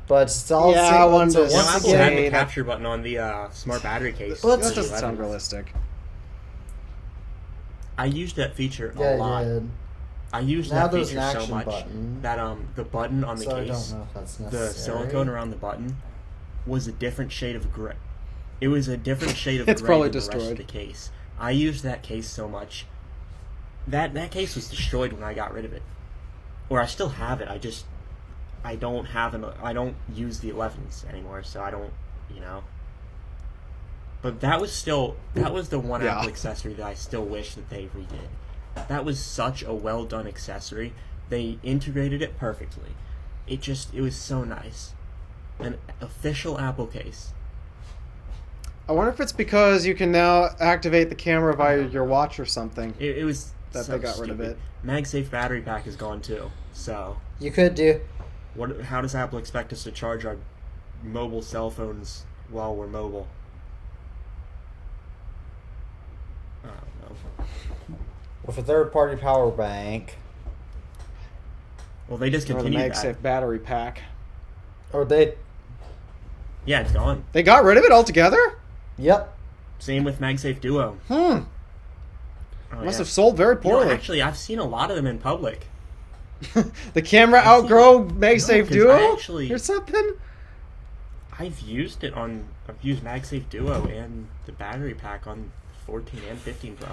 But solid Yeah, state I buttons wonder- are Yeah, once Apple had the again. capture button on the smart battery case. Well, That It's doesn't sound realistic. I used that feature a Yeah, lot. yeah. I used Now that there's feature an so action much button. that the button on the So I case, don't know if that's the necessary. silicone around the button, was a different shade of gray. It was a different shade of It's gray probably than the rest destroyed. of the case. I used that case so much. That case was destroyed when I got rid of it, or I still have it. I don't use the 11s anymore, so I don't, you know. But that was the one Yeah. Apple accessory that I still wish that they redid. That was such a well done accessory. They integrated it perfectly. It was so nice. An official Apple case. I wonder if it's because you can now activate the camera via your watch or something. It was That so they got rid of stupid. it. MagSafe battery pack is gone too. So You could do. how does Apple expect us to charge our mobile cell phones while we're mobile? I don't know. With a third-party power bank, Well, they Or the discontinued MagSafe that. battery pack. or they. Yeah, it's gone. They got rid of it altogether? Yep. Same with MagSafe Duo. Hmm. Oh, Must yeah. have sold very You know, poorly. actually, I've seen a lot of them in public. The camera outgrow MagSafe 'cause Duo I actually- or something? I've used MagSafe Duo and the battery pack on 14 and 15 Pro.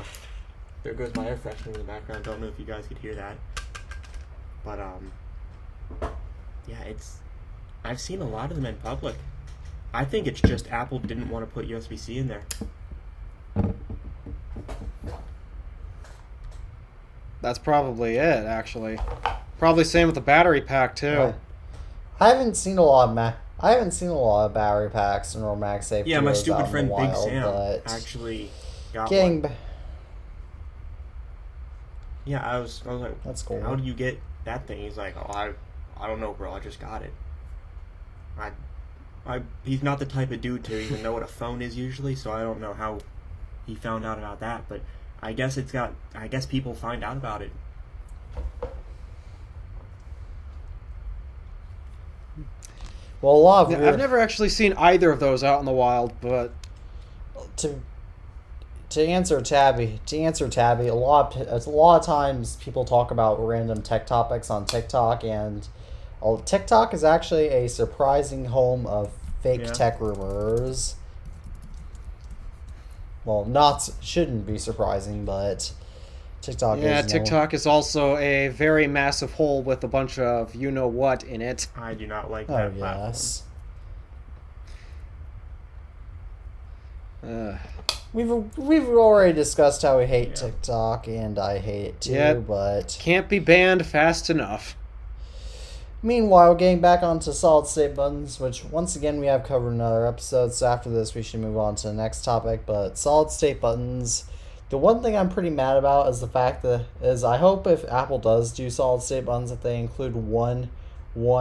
There goes my air freshener in the background. Don't know if you guys could hear that. But yeah, I've seen a lot of them in public. I think it's just Apple didn't want to put USB-C in there. That's probably it, actually. Probably same with the battery pack too. Right. I haven't seen a lot of battery packs or MagSafe. Yeah, my Duos out stupid in the friend Big wild, Sam but actually got getting. one. Yeah, I was like, That's cool. how do you get that thing? He's like, oh, I don't know, bro. I just got it. He's not the type of dude to even know what a phone is usually, so I don't know how he found out about that. But I guess people find out about it. Well, a lot of Yeah, weird, I've never actually seen either of those out in the wild, but to answer Tabby, a lot of times people talk about random tech topics on TikTok, and TikTok is actually a surprising home of fake Yeah. tech rumors. Well, shouldn't be surprising, but TikTok is. yeah, no- TikTok is also a very massive hole with a bunch of you-know-what in it. I do not like Oh that platform. yes. Uh, We've already discussed how we hate Yeah. TikTok, and I hate it too. Yeah. But can't be banned fast enough. meanwhile, getting back onto solid state buttons, which once again we have covered in another episode. So after this, we should move on to the next topic. But solid state buttons. The one thing I'm pretty mad about is the fact that I hope if Apple does do solid state buttons, that they include one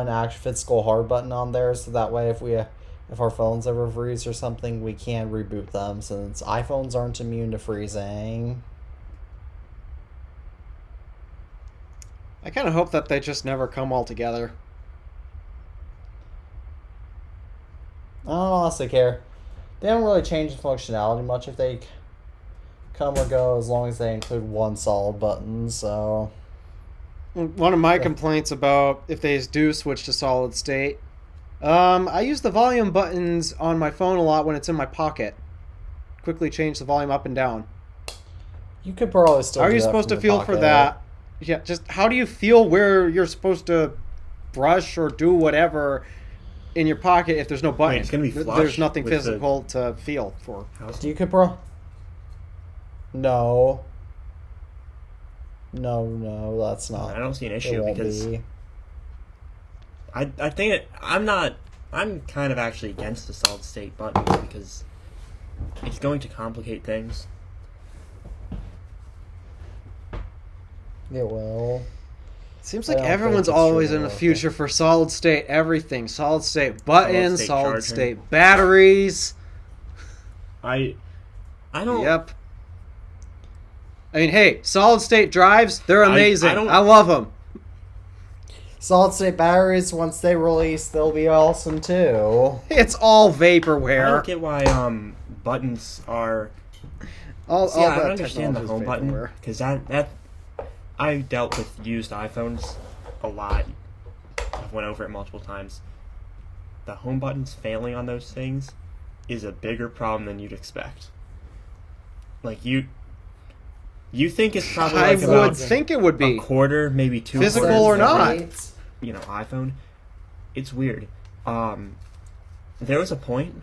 actual physical hard button on there, so that way if our phones ever freeze or something, we can reboot them, since iPhones aren't immune to freezing. I kind of hope that they just never come all together. I don't honestly care. They don't really change the functionality much if they come or go, as long as they include one solid button. So One of my complaints about if they do switch to solid state, I use the volume buttons on my phone a lot when it's in my pocket. quickly change the volume up and down. You could probably still. How are do you that supposed from to your feel for pocket. that? Yeah, just how do you feel where you're supposed to brush or do whatever in your pocket if there's no button? Wait, it's gonna be flush There's nothing with the- physical to feel for. You could No. No, that's not. I don't see an It issue won't because be. I think I'm kind of actually against the solid state button because it's going to complicate things. It will. Seems I like don't everyone's think it's always really in the worth future for solid state everything. Solid state buttons, state solid charging. state batteries. I don't. Yep. I mean, hey, solid state drives, they're I amazing. don't- I love them. Solid state batteries, once they release, they'll be awesome too. It's all I vaporware. don't get why buttons are. All See, I that don't understand the technology is home button vaporware. because that I dealt with used iPhones a lot. I've went over it multiple times. The home buttons failing on those things is a bigger problem than you'd expect. Like you think it's probably I like would about think it would a be. quarter, maybe two Physical quarters or of not. every, iPhone. It's weird. There was a point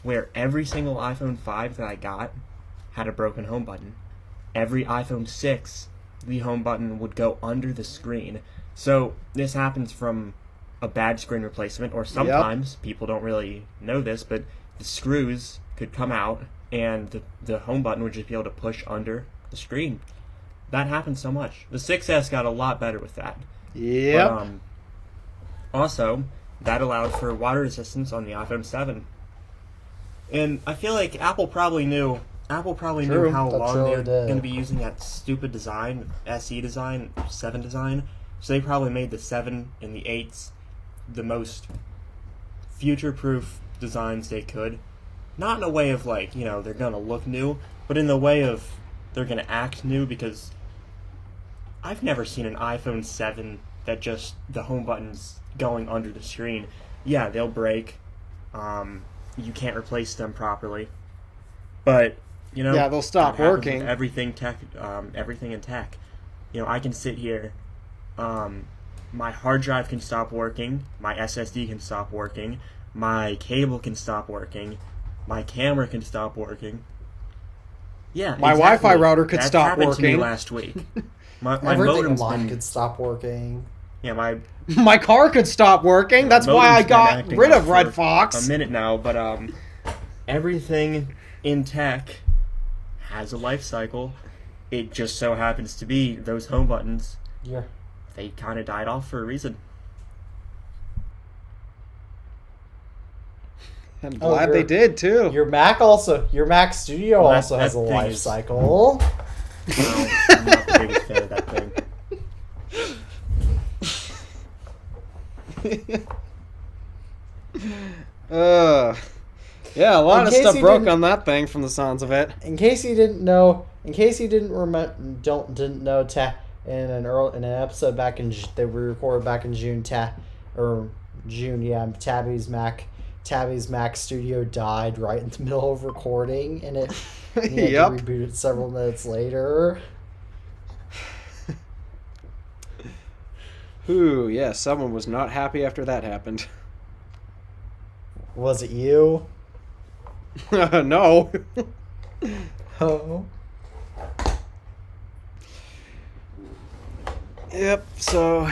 where every single iPhone 5 that I got had a broken home button. Every iPhone 6, the home button would go under the screen. So this happens from a bad screen replacement, or sometimes people don't really know this, but the screws could come out and the home button would just be able to push under the screen. That happens so much. The 6S got a lot better with that. Yep. But, also, that allowed for water resistance on the iPhone 7. And I feel like Apple probably knew True. how That long surely they were did. going to be using that stupid design, SE design, 7 design. So they probably made the 7 and the 8s the most future-proof designs they could. Not in a way of like, they're going to look new, but in the way of they're going to act new, because I've never seen an iPhone 7 that just the home button's going under the screen. Yeah, they'll break. You can't replace them properly. But, Yeah, they'll stop that happens with working. everything in tech. I can sit here. My hard drive can stop working. My SSD can stop working. My cable can stop working. My camera can stop working. Yeah, My exactly. Wi-Fi router could That's stop happened to me working. last week. My Everything modem's online been could stop working. my My car could stop working. That's why I modem's been got acting rid up of Red for Fox. a minute now, but everything in tech has a life cycle. It just so happens to be those home buttons. Yeah. They kind of died off for a reason. I'm Oh, glad they did too. Your Mac Studio Well, also has a that thing life is- cycle. No, I'm not the biggest fan of that thing. Yeah, a lot In of case stuff you broke didn't- on that thing from the sounds of it. In case you didn't know, didn't know, in an episode back in that we recorded back in June, Tabby's Mac Studio died right in the middle of recording, and he had Yep. to reboot it several minutes later. Ooh, yeah, someone was not happy after that happened. Was it you? No. Oh. Yep, so...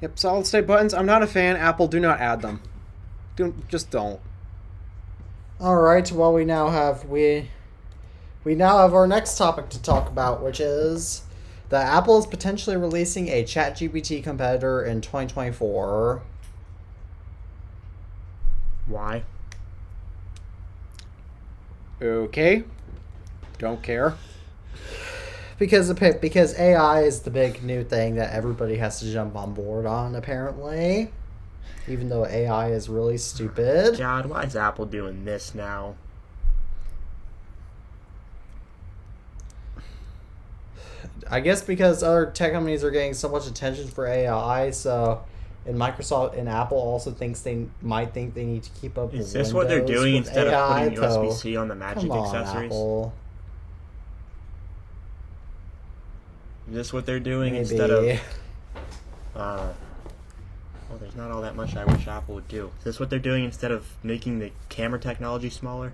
Yep, solid state buttons. I'm not a fan. Apple, do not add them. Just don't. All right. Well, we now have our next topic to talk about, which is that Apple is potentially releasing a ChatGPT competitor in 2024. Why? Okay. Don't care. Because AI is the big new thing that everybody has to jump on board on, apparently. Even though AI is really stupid. God, why is Apple doing this now? I guess because other tech companies are getting so much attention for AI, so and Microsoft and Apple also thinks they might think they need to keep up. Is with this what they're Windows doing with instead AI, of putting USB-C on the Magic Come on, accessories? Apple. Is this what they're doing Maybe. instead of... well, there's not all that much I wish Apple would do. Is this what they're doing instead of making the camera technology smaller?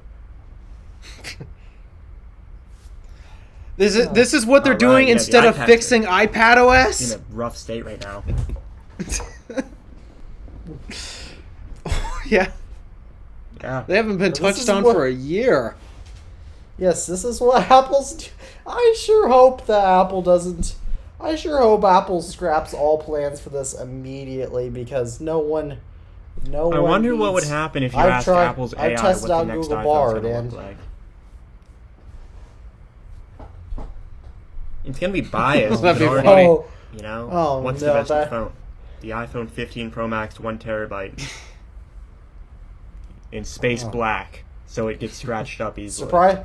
This is what they're Alright, doing yeah, the instead of iPads fixing iPad OS? In a rough state right now. Yeah. Yeah. They haven't been This touched is on what- for a year. Yes, this is what Apple's. I sure hope that Apple doesn't. I sure hope Apple scraps all plans for this immediately because no one. I wonder what would happen if you asked Apple's AI I've tested what out the next Google iPhone's Bard going to and look like. It's going to be biased. That'd be but funny. oh, You know? Oh, What's no, the best that- phone? The iPhone 15 Pro Max 1 terabyte in space Oh. black, so it gets scratched up easily. surprise.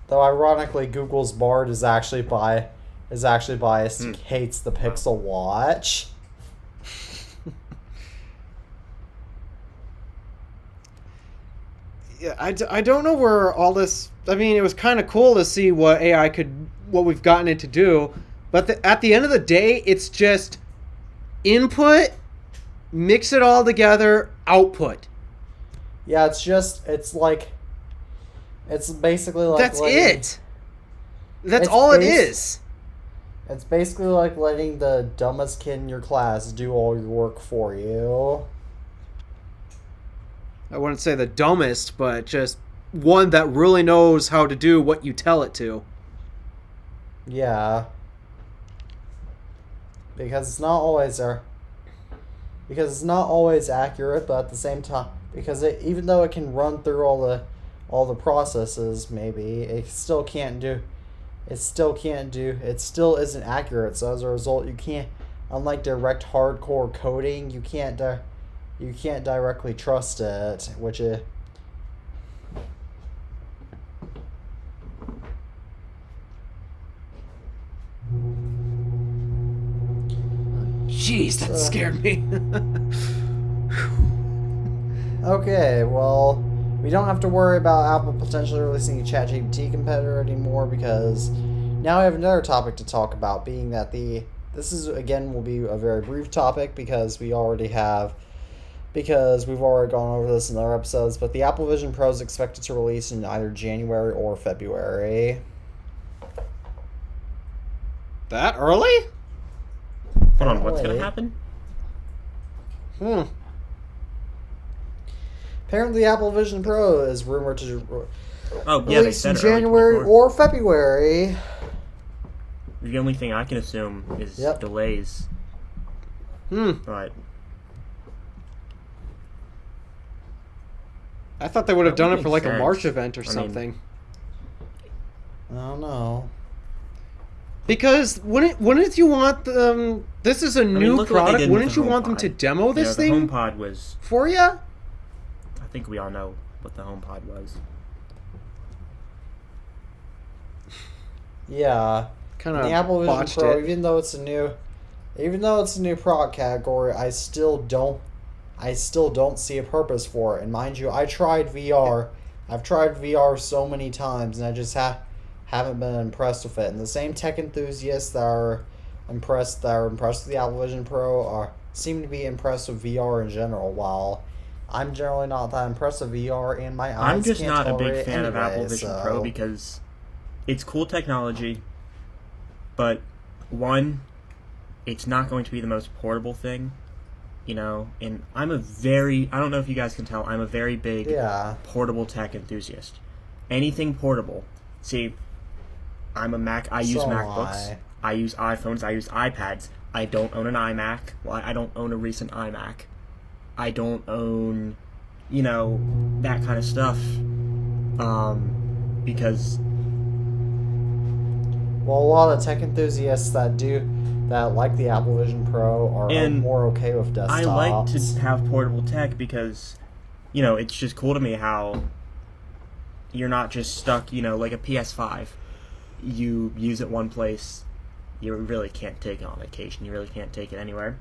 Though ironically, Google's Bard is actually biased. He hates the Pixel Watch. Yeah, I don't know where all this... I mean, it was kind of cool to see what what we've gotten it to do, but at the end of the day, it's just input, mix it all together, output. Yeah, it's basically like That's letting- it. That's It's all it bas- is. It's basically like letting the dumbest kid in your class do all your work for you. I wouldn't say the dumbest, but just one that really knows how to do what you tell it to. Yeah. Because it's not always accurate, but at the same time, because even though it can run through all the processes, maybe it still isn't accurate. So as a result, you can't, unlike direct hardcore coding, you can't directly trust it, which is. Jeez, that scared me. Okay, well, we don't have to worry about Apple potentially releasing a ChatGPT competitor anymore because now we have another topic to talk about, being that will be a very brief topic because we've already gone over this in other episodes, but the Apple Vision Pro is expected to release in either January or February. That early? Hold on, what's going Wait. to happen? Apparently, the Apple Vision Pro is rumored to Oh, yeah, they release said in early January 24. or February. The only thing I can assume is Yep. delays. But I thought they would have That done would it for make like a March sense. event or I mean- something. I don't know. Because wouldn't you want them? This is a new look at what they product. did with Wouldn't the you want them HomePod. to demo this the thing HomePod was... for you? I think we all know what the HomePod was. Yeah. Kind The of Apple Vision botched Pro, it. even though it's a new product category, I still don't see a purpose for it. And mind you, I tried VR. I've tried VR so many times, and I just haven't been impressed with it. And the same tech enthusiasts that are impressed with the Apple Vision Pro seem to be impressed with VR in general, while I'm generally not that impressed with VR, and my eyes I'm just can't not a tolerate big it fan of anyway, Apple Vision so- Pro because it's cool technology, but one, it's not going to be the most portable thing, you know, and I don't know if you guys can tell, I'm a very big Yeah. portable tech enthusiast. Anything portable. See, I'm a Mac, I use So am MacBooks, I use iPhones, I use iPads. I don't own an iMac. Well, I don't own a recent iMac. I don't own, you know, that kind of stuff. Because Well, a lot of tech enthusiasts that like the Apple Vision Pro are And more okay with desktops. I like to have portable tech because, you know, it's just cool to me how you're not just stuck, you know, like a PS5. You use it one place, you really can't take it on vacation. You really can't take it anywhere.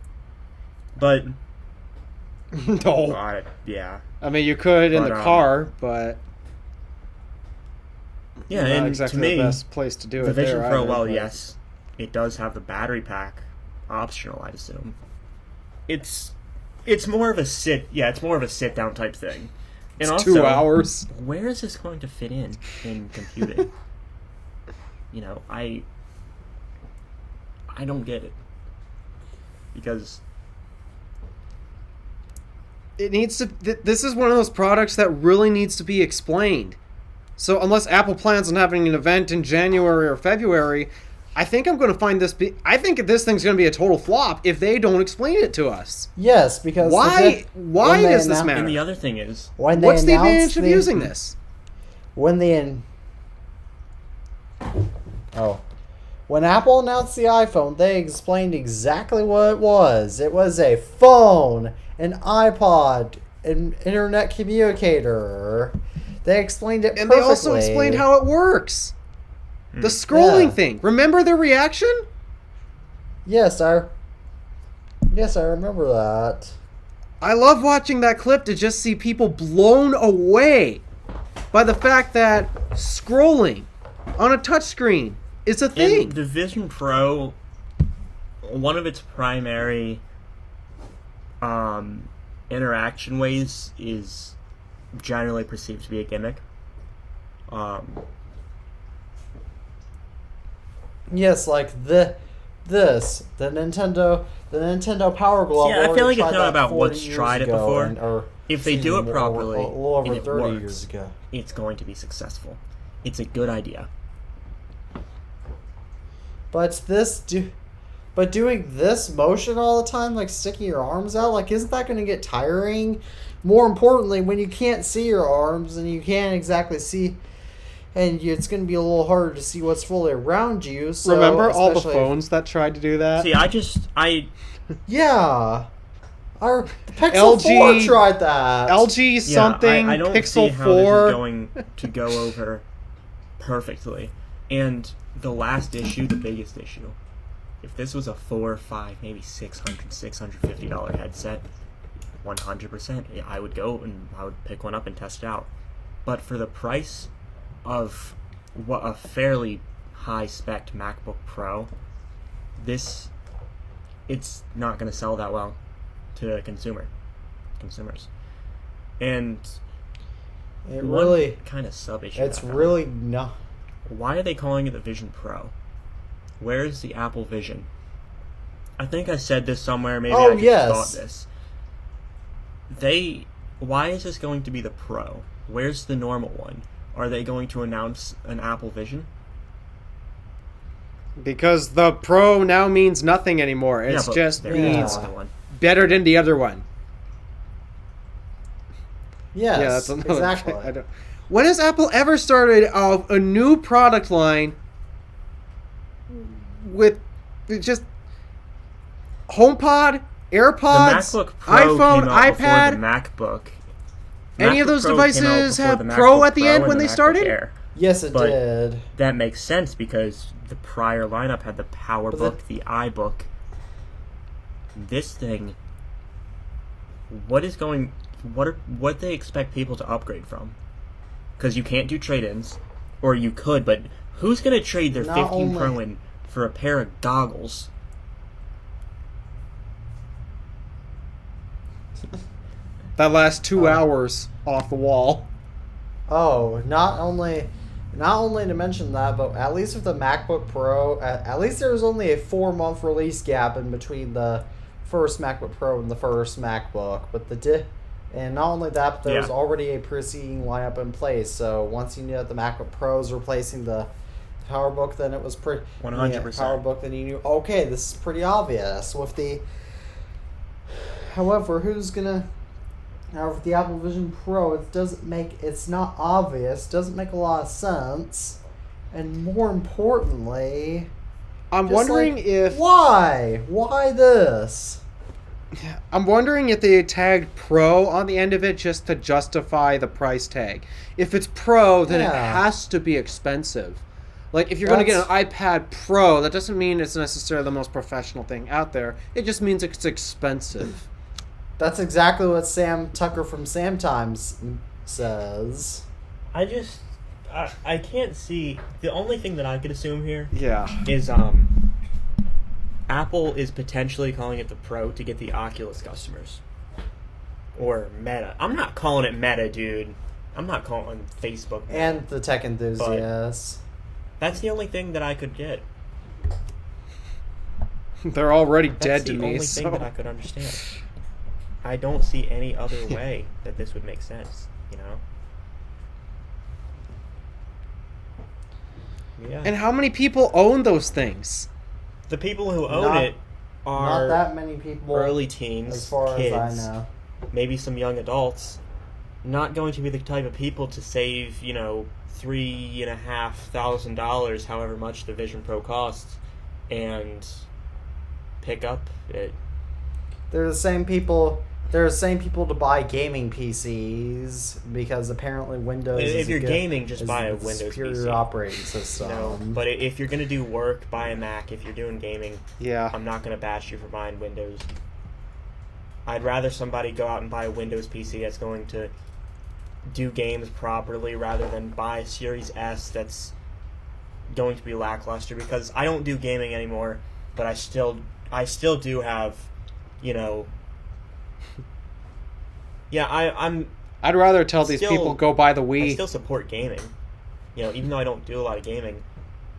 But No. Yeah. I mean, you could in But, the car, but Yeah, not and exactly to me, the best place to do the it Vision there Pro, either, well, but- yes, it does have the battery pack optional, I'd assume. It's more of a it's more of a sit down type thing. And It's also, 2 hours. where is this going to fit in computing? I don't get it. Because It needs to. This is one of those products that really needs to be explained. So unless Apple plans on having an event in January or February, I think I'm going to find this. I think this thing's going to be a total flop if they don't explain it to us. Yes, because Why? Why when does they this annou- matter? and the other thing is, When they What's the announced advantage of using this? When Apple announced the iPhone, they explained exactly what it was. It was a phone, an iPod, an internet communicator. They explained it And perfectly. they also explained how it works. The scrolling Yeah. thing. Remember their reaction? Yes, I remember that. I love watching that clip to just see people blown away by the fact that scrolling on a touchscreen is a thing. and the Vision Pro, one of its primary interaction ways is generally perceived to be a gimmick. Yes, like the Nintendo Power Glove. Yeah, I feel already like it's tried not that about 40 what's years tried it ago, before. or If they excuse do me, it more- properly a little over and it 30 works, years ago. it's going to be successful. It's a good idea. But doing this motion all the time, like sticking your arms out, like isn't that going to get tiring? More importantly, when you can't see your arms and you can't exactly see, and it's going to be a little harder to see what's fully around you. So Remember all the especially- phones that tried to do that? See, Yeah. The Pixel LG 4 tried that. LG something, I don't see Pixel how 4. this is going to go over perfectly. And the last issue, the biggest issue, if this was a $400, $500, maybe $650 headset, 100%, I would go and I would pick one up and test it out. But for the price of what a fairly high spec MacBook Pro, it's not going to sell that well to consumers. And It one really, kind of sub issue. it's really not. Why are they calling it the Vision Pro? Where's the Apple Vision? I think I said this somewhere. Maybe Oh, I just yes. thought this. Why is this going to be the Pro? Where's the normal one? Are they going to announce an Apple Vision? Because the Pro now means nothing anymore. It's but just there means is the one. better than the other one. Yes, Yeah, that's another exactly. I don't, when has Apple ever started a new product line with just HomePod, AirPods, The MacBook Pro iPhone, came out iPad? before the MacBook. Any of MacBook those Pro came out devices before have the Pro MacBook at the Pro end and when the they MacBook started? Air. Yes, it But did. that makes sense because the prior lineup had the PowerBook, the iBook. This thing, what they expect people to upgrade from? Because you can't do trade-ins, or you could, but who's gonna trade their Not 15 Pro only- in for a pair of goggles? That last 2 hours off the wall. Oh, not only to mention that, but at least with the MacBook Pro, at least there was only a 4-month release gap in between the first MacBook Pro and the first MacBook. But and not only that, but there was Yeah. already a preceding lineup in place. So once you knew that the MacBook Pro was replacing the PowerBook, then it was pretty 100%. PowerBook. Then you knew, okay, this is pretty obvious. However, with the Apple Vision Pro, it's not obvious, doesn't make a lot of sense, and more importantly, I'm just wondering like, if why this? I'm wondering if they tagged Pro on the end of it just to justify the price tag. If it's Pro, then it Yeah. has to be expensive. Like, if you're going to get an iPad Pro, that doesn't mean it's necessarily the most professional thing out there. It just means it's expensive. That's exactly what Sam Tucker from Sam Times says. I can't see. The only thing that I could assume here Yeah. is Apple is potentially calling it the Pro to get the Oculus customers. Or Meta. I'm not calling it Meta, dude. I'm not calling Facebook Meta. And the tech enthusiasts. That's the only thing that I could get. They're already That's dead the to me. only thing that I could understand. I don't see any other way that this would make sense, you know? Yeah. And how many people own those things? The people who own Not- it Not are that many people, early teens, as far kids, as I know. maybe some young adults, not going to be the type of people to save, you know, $3,500, however much the Vision Pro costs, and pick up it. They're the same people. They're the same people to buy gaming PCs because apparently Windows. If is you're a good, gaming, just is buy a the Windows superior PC. operating system. No, but if you're gonna do work, buy a Mac. If you're doing gaming, Yeah. I'm not gonna bash you for buying Windows. I'd rather somebody go out and buy a Windows PC that's going to do games properly rather than buy a Series S that's going to be lackluster, because I don't do gaming anymore, but I still do have, you know. Yeah, I'd rather tell these Still- people go buy the I Wii. still support gaming. You know, even though I don't do a lot of gaming,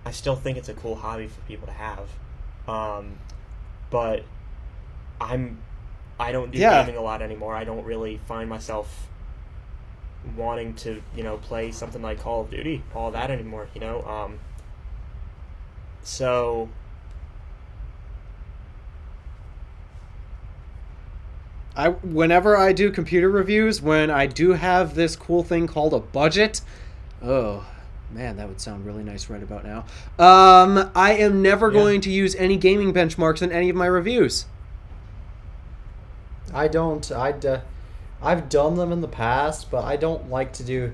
I still think it's a cool hobby for people to have. But I don't do Yeah. gaming a lot anymore. I don't really find myself wanting to, you know, play something like Call of Duty, all that anymore, you know? So Whenever I do computer reviews, when I do have this cool thing called a budget, oh man, that would sound really nice right about now. I am never Yeah. going to use any gaming benchmarks in any of my reviews. I don't. I've done them in the past, but I don't like to do.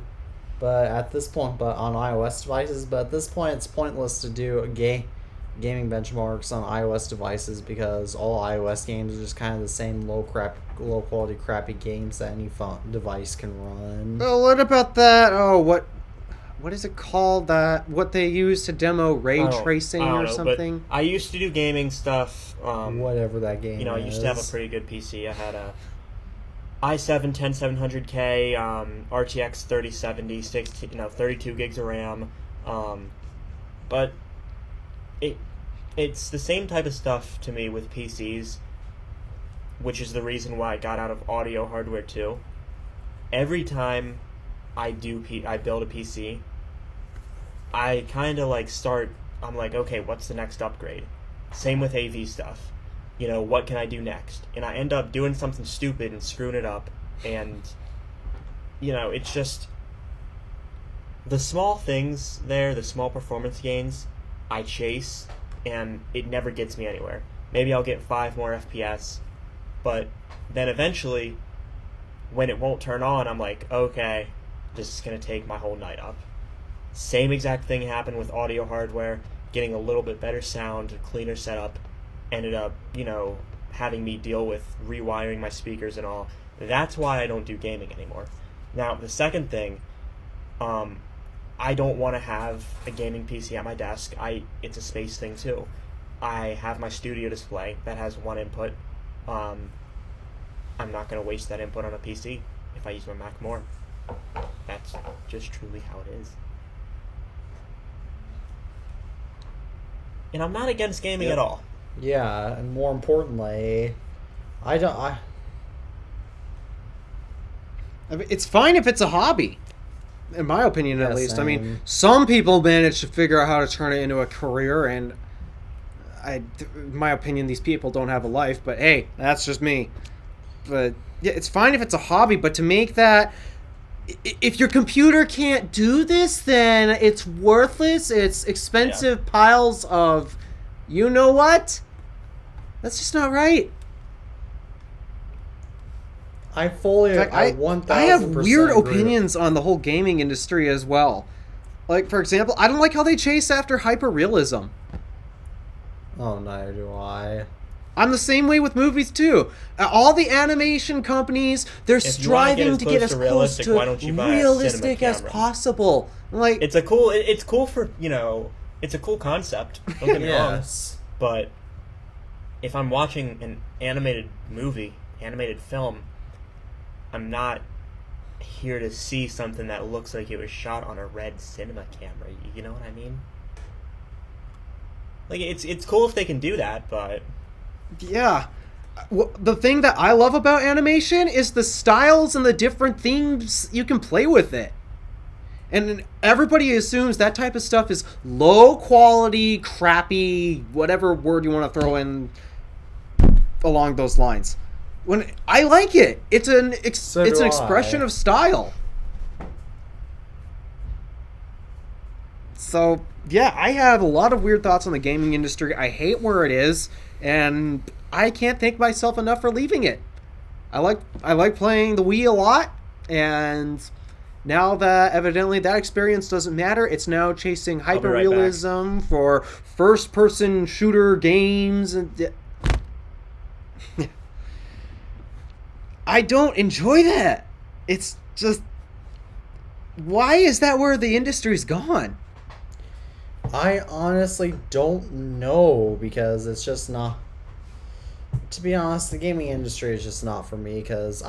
But at this point, but on iOS devices, but at this point, it's pointless to do gaming benchmarks on iOS devices because all iOS games are just kind of the same low quality, crappy games that any device can run. Oh, what about that? Oh, what is it called? That what they use to demo ray tracing I don't or know, something? But I used to do gaming stuff. Whatever that game. You know, I used to have a pretty good PC. I had a i7 10700K, RTX 3070, 32 gigs of RAM. But it's the same type of stuff to me with PCs, which is the reason why I got out of audio hardware too. Every time I build a PC, I kind of like I'm like, okay, what's the next upgrade? Same with AV stuff. You know, what can I do next? And I end up doing something stupid and screwing it up. And, you know, it's just the small things there, the small performance gains, I chase, and it never gets me anywhere. Maybe I'll get 5 more FPS, but then eventually, when it won't turn on, I'm like, okay, this is going to take my whole night up. Same exact thing happened with audio hardware, getting a little bit better sound, a cleaner setup, ended up, you know, having me deal with rewiring my speakers and all. That's why I don't do gaming anymore. Now, the second thing, I don't want to have a gaming PC at my desk. It's a space thing too. I have my studio display that has one input. I'm not going to waste that input on a PC if I use my Mac more. That's just truly how it is. And I'm not against gaming at all. Yeah, and more importantly, I mean, it's fine if it's a hobby, in my opinion, at Yeah, least. I mean, same. some people manage to figure out how to turn it into a career, and in my opinion, these people don't have a life. But hey, that's just me. But yeah, it's fine if it's a hobby, but to make that, if your computer can't do this, then it's worthless. It's expensive piles of, you know what? That's just not right. I fully, In fact, I I have 1000% weird agree with- opinions on the whole gaming industry as well. Like, for example, I don't like how they chase after hyper-realism. Oh, neither do I. I'm the same way with movies too. All the animation companies, they're If you wanna striving to get as close realistic, to why don't you buy a realistic cinema as camera? possible. Like, It's cool for, it's a cool concept. Don't get me wrong. Yes. But if I'm watching an animated film, I'm not here to see something that looks like it was shot on a red cinema camera. You know what I mean? Like, it's cool if they can do that, but yeah. The thing that I love about animation is the styles and the different themes you can play with it. And everybody assumes that type of stuff is low quality, crappy, whatever word you want to throw in along those lines. When I like it, it's an expression of style. So yeah, I have a lot of weird thoughts on the gaming industry. I hate where it is, and I can't thank myself enough for leaving it. I like playing the Wii a lot, and now that evidently that experience doesn't matter, it's now chasing I'll be right back. hyperrealism for first-person shooter games, and I don't enjoy that. It's just, why is that where the industry's gone? I honestly don't know, because it's just not. To be honest, the gaming industry is just not for me, because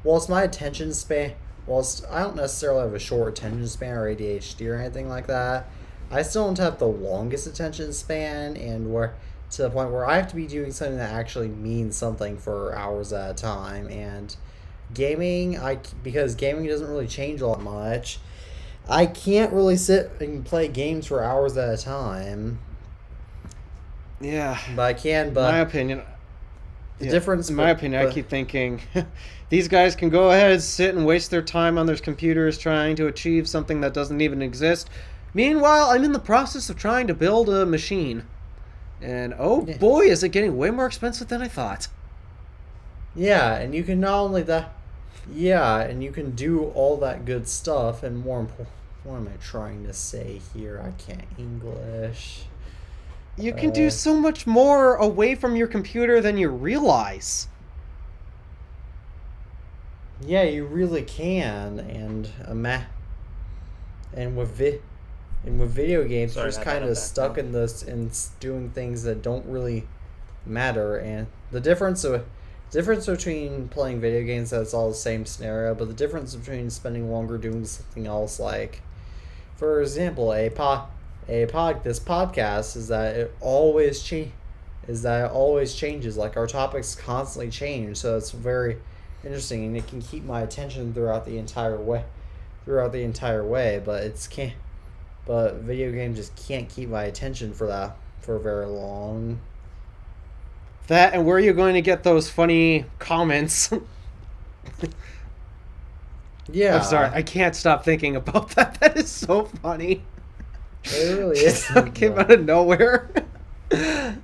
whilst my attention span, whilst I don't necessarily have a short attention span or ADHD or anything like that, I still don't have the longest attention span, and to the point where I have to be doing something that actually means something for hours at a time. And gaming, because gaming doesn't really change a lot much, I can't really sit and play games for hours at a time. Yeah. But I can, In my opinion, I keep thinking these guys can go ahead and sit and waste their time on their computers trying to achieve something that doesn't even exist. Meanwhile, I'm in the process of trying to build a machine. And boy, is it getting way more expensive than I thought. Yeah, and you can not only that, yeah, and you can do all that good stuff, and more important, what am I trying to say here? I can't English. You can do so much more away from your computer than you realize. Yeah, you really can, and with video games, Sorry, you're just I kind had of that stuck back in this and doing things that don't really matter. And the difference between playing video games, that's all the same scenario, but the difference between spending longer doing something else, like, for example, this podcast, is that it always changes. Like, our topics constantly change, so it's very interesting, and it can keep my attention throughout the entire way. But video games just can't keep my attention for very long. That, and where are you going to get those funny comments? Yeah, I'm sorry, I can't stop thinking about that. That is so funny. it really is. It came out of nowhere. It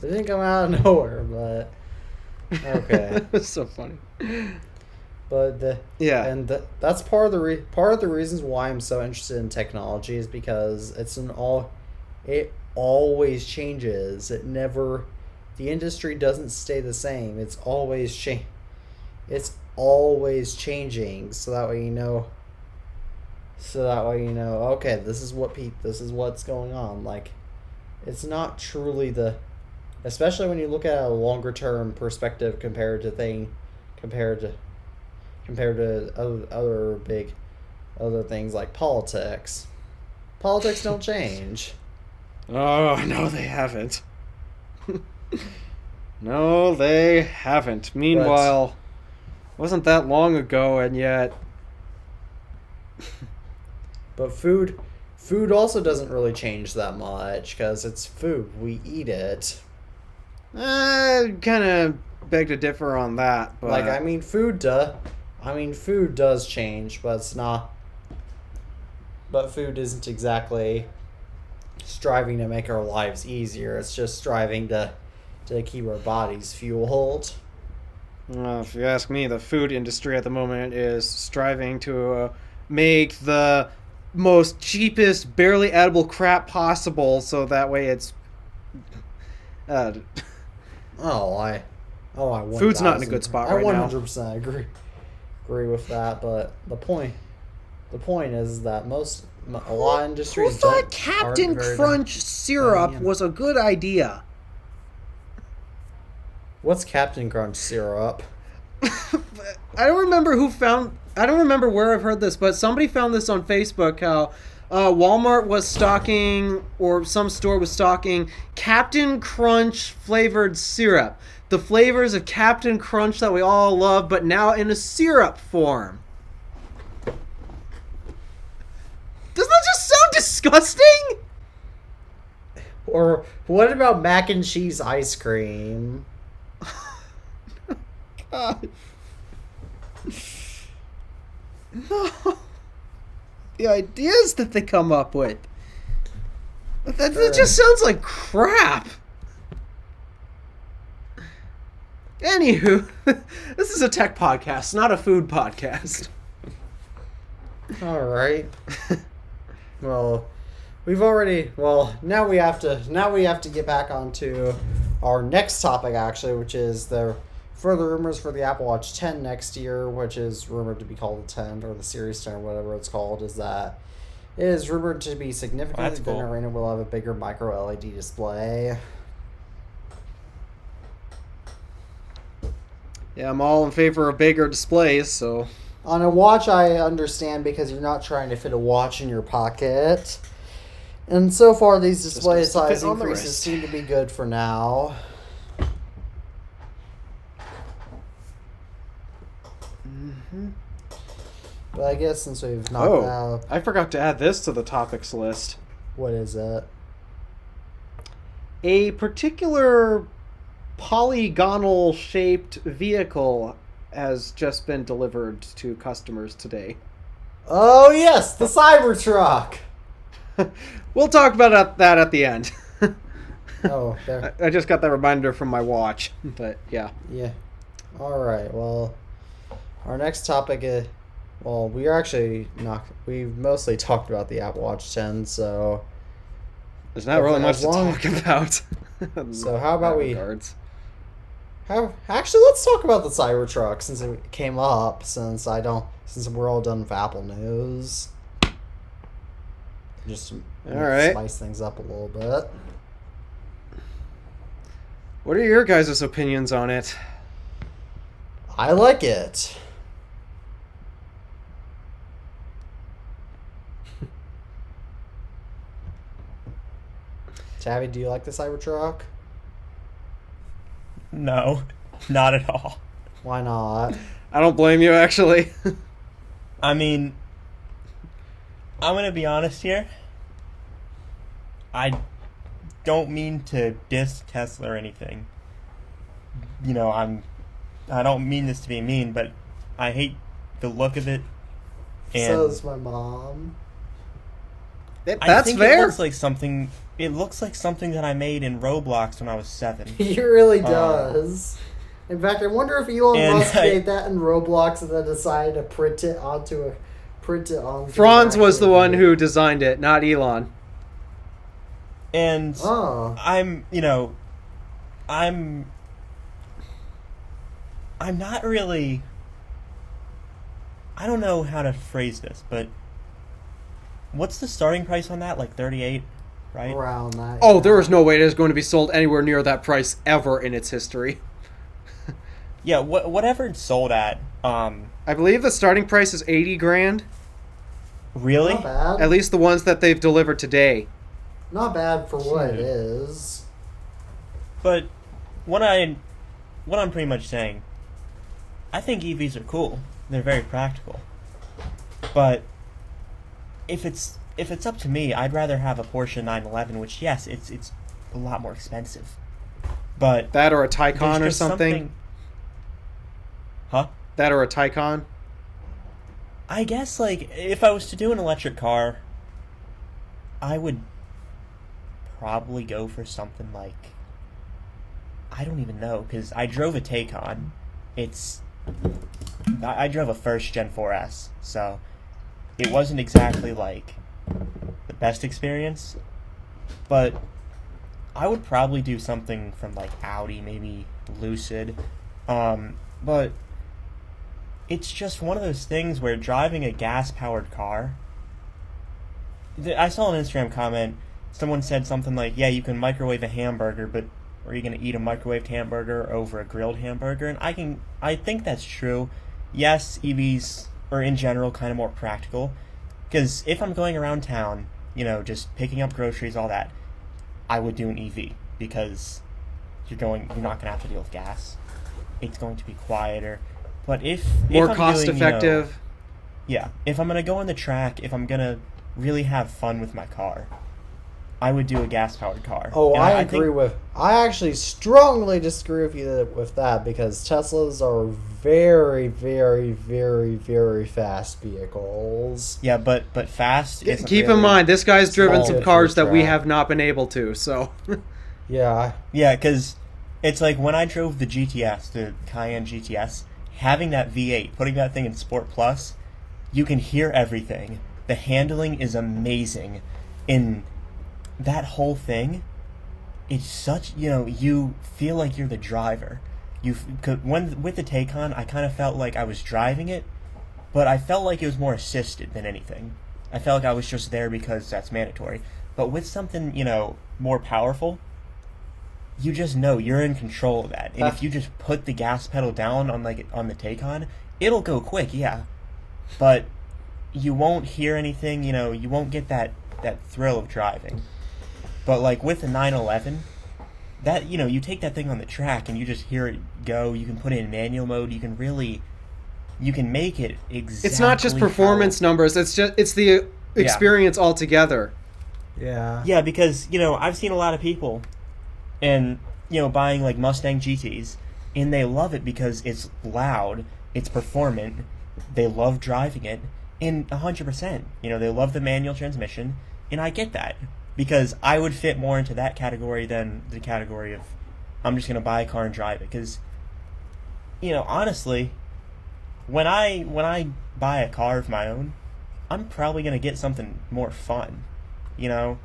didn't come out of nowhere, but okay. It's so funny. But that's part of the reasons why I'm so interested in technology, is because it always changes. The industry doesn't stay the same. It's always changing. So that way you know. Okay, this is what's going on. Like, it's not truly especially when you look at a longer term perspective compared to other things like politics. Politics don't change. Oh, no, they haven't. No, they haven't. Meanwhile, wasn't that long ago, and yet. But food also doesn't really change that much, because it's food. We eat it. Kind of beg to differ on that. But Like, food does change, but it's not. But food isn't exactly striving to make our lives easier. It's just striving to keep our bodies fueled. If you ask me, the food industry at the moment is striving to make the most cheapest, barely edible crap possible, so that way it's Oh, I food's not in a 1000 good spot I right now. 100% agree with that. But the point is that a lot of Who industries thought aren't Captain very Crunch syrup yeah. was a good idea? What's Captain Crunch syrup? I don't remember I don't remember where I've heard this, but somebody found this on Facebook. How Walmart was stocking, or some store was stocking, Captain Crunch flavored syrup. The flavors of Captain Crunch that we all love, but now in a syrup form. Doesn't that just sound disgusting? Or what about mac and cheese ice cream? God. No. The ideas that they come up with. That just sounds like crap. Anywho, this is a tech podcast, not a food podcast. All right. Well, now we have to get back onto our next topic, actually, which is the further rumors for the Apple Watch 10 next year, which is rumored to be called the 10 or the Series 10 or whatever it's called. It is rumored to be significantly thinner and it will have a bigger micro LED display. Yeah, I'm all in favor of bigger displays, so... On a watch, I understand, because you're not trying to fit a watch in your pocket. And so far, these display size increases seem to be good for now. Mm-hmm. But I guess since we've knocked out... I forgot to add this to the topics list. What is it? A particular polygonal shaped vehicle has just been delivered to customers today. Oh yes, the Cybertruck! We'll talk about that at the end. Oh, there. I just got that reminder from my watch, but yeah. Yeah. Alright, well, our next topic is... Well, we've mostly talked about the Apple Watch 10, so... There's not really much to talk about. So how about Actually, let's talk about the Cybertruck, since it came up, since we're all done with Apple news. Just spice things up a little bit. What are your guys' opinions on it? I like it. Tabby, do you like the Cybertruck? No, not at all. Why not? I don't blame you, actually. I mean, I'm going to be honest here. I don't mean to diss Tesla or anything. You know, I don't mean this to be mean, but I hate the look of it. And So does my mom. That's think fair. It looks like something that I made in Roblox when I was 7. He really does. In fact, I wonder if Elon Musk made that in Roblox and then decided to print it onto. Franz was the one who designed it, not Elon. And I'm not really... I don't know how to phrase this, but what's the starting price on that? Like 38, right? Around that. Oh, there is no way it is going to be sold anywhere near that price ever in its history. Yeah, whatever it's sold at. I believe the starting price is 80 grand. Really? Not bad. At least the ones that they've delivered today. Not bad for what it is. But what I'm pretty much saying, I think EVs are cool. They're very practical. But if it's up to me, I'd rather have a Porsche 911, which yes, it's a lot more expensive. But that or a Taycan or something. Huh? That or a Taycan. I guess, like, if I was to do an electric car, I would probably go for something like... I don't even know, because I drove a Taycan. I drove a first Gen 4S, so it wasn't exactly, like, best experience, but I would probably do something from like Audi, maybe Lucid. But it's just one of those things where driving a gas-powered car. I saw an Instagram comment. Someone said something like, "Yeah, you can microwave a hamburger, but are you going to eat a microwaved hamburger over a grilled hamburger?" And I think that's true. Yes, EVs are in general kind of more practical, because if I'm going around town, just picking up groceries, all that, I would do an EV, because you're not going to have to deal with gas. It's going to be quieter. But if More I'm cost doing, effective. if I'm going to go on the track, if I'm going to really have fun with my car, I would do a gas-powered car. Oh, And I agree I actually strongly disagree with you with that, because Teslas are very, very, very, very fast vehicles. Yeah, but fast isn't Keep really... in mind, this guy's driven some Small cars that we track. have not been able to, so... Yeah. Yeah, because it's like when I drove the GTS, the Cayenne GTS, having that V8, putting that thing in Sport Plus, you can hear everything. The handling is amazing. In that whole thing, it's such, you feel like you're the driver. With the Taycan, I kind of felt like I was driving it, but I felt like it was more assisted than anything. I felt like I was just there because that's mandatory. But with something, more powerful, you just know you're in control of that. And if you just put the gas pedal down on the Taycan, it'll go quick, yeah. But you won't hear anything, you won't get that thrill of driving. But like with the 911, that you take that thing on the track and you just hear it go. You can put it in manual mode. You can make it exactly. It's not just performance numbers. It's the experience altogether. Yeah. Yeah, because I've seen a lot of people, and buying like Mustang GTs, and they love it because it's loud, it's performant, they love driving it, and 100%. They love the manual transmission, and I get that. Because I would fit more into that category than the category of I'm just going to buy a car and drive it. Because, honestly, when I buy a car of my own, I'm probably going to get something more fun, than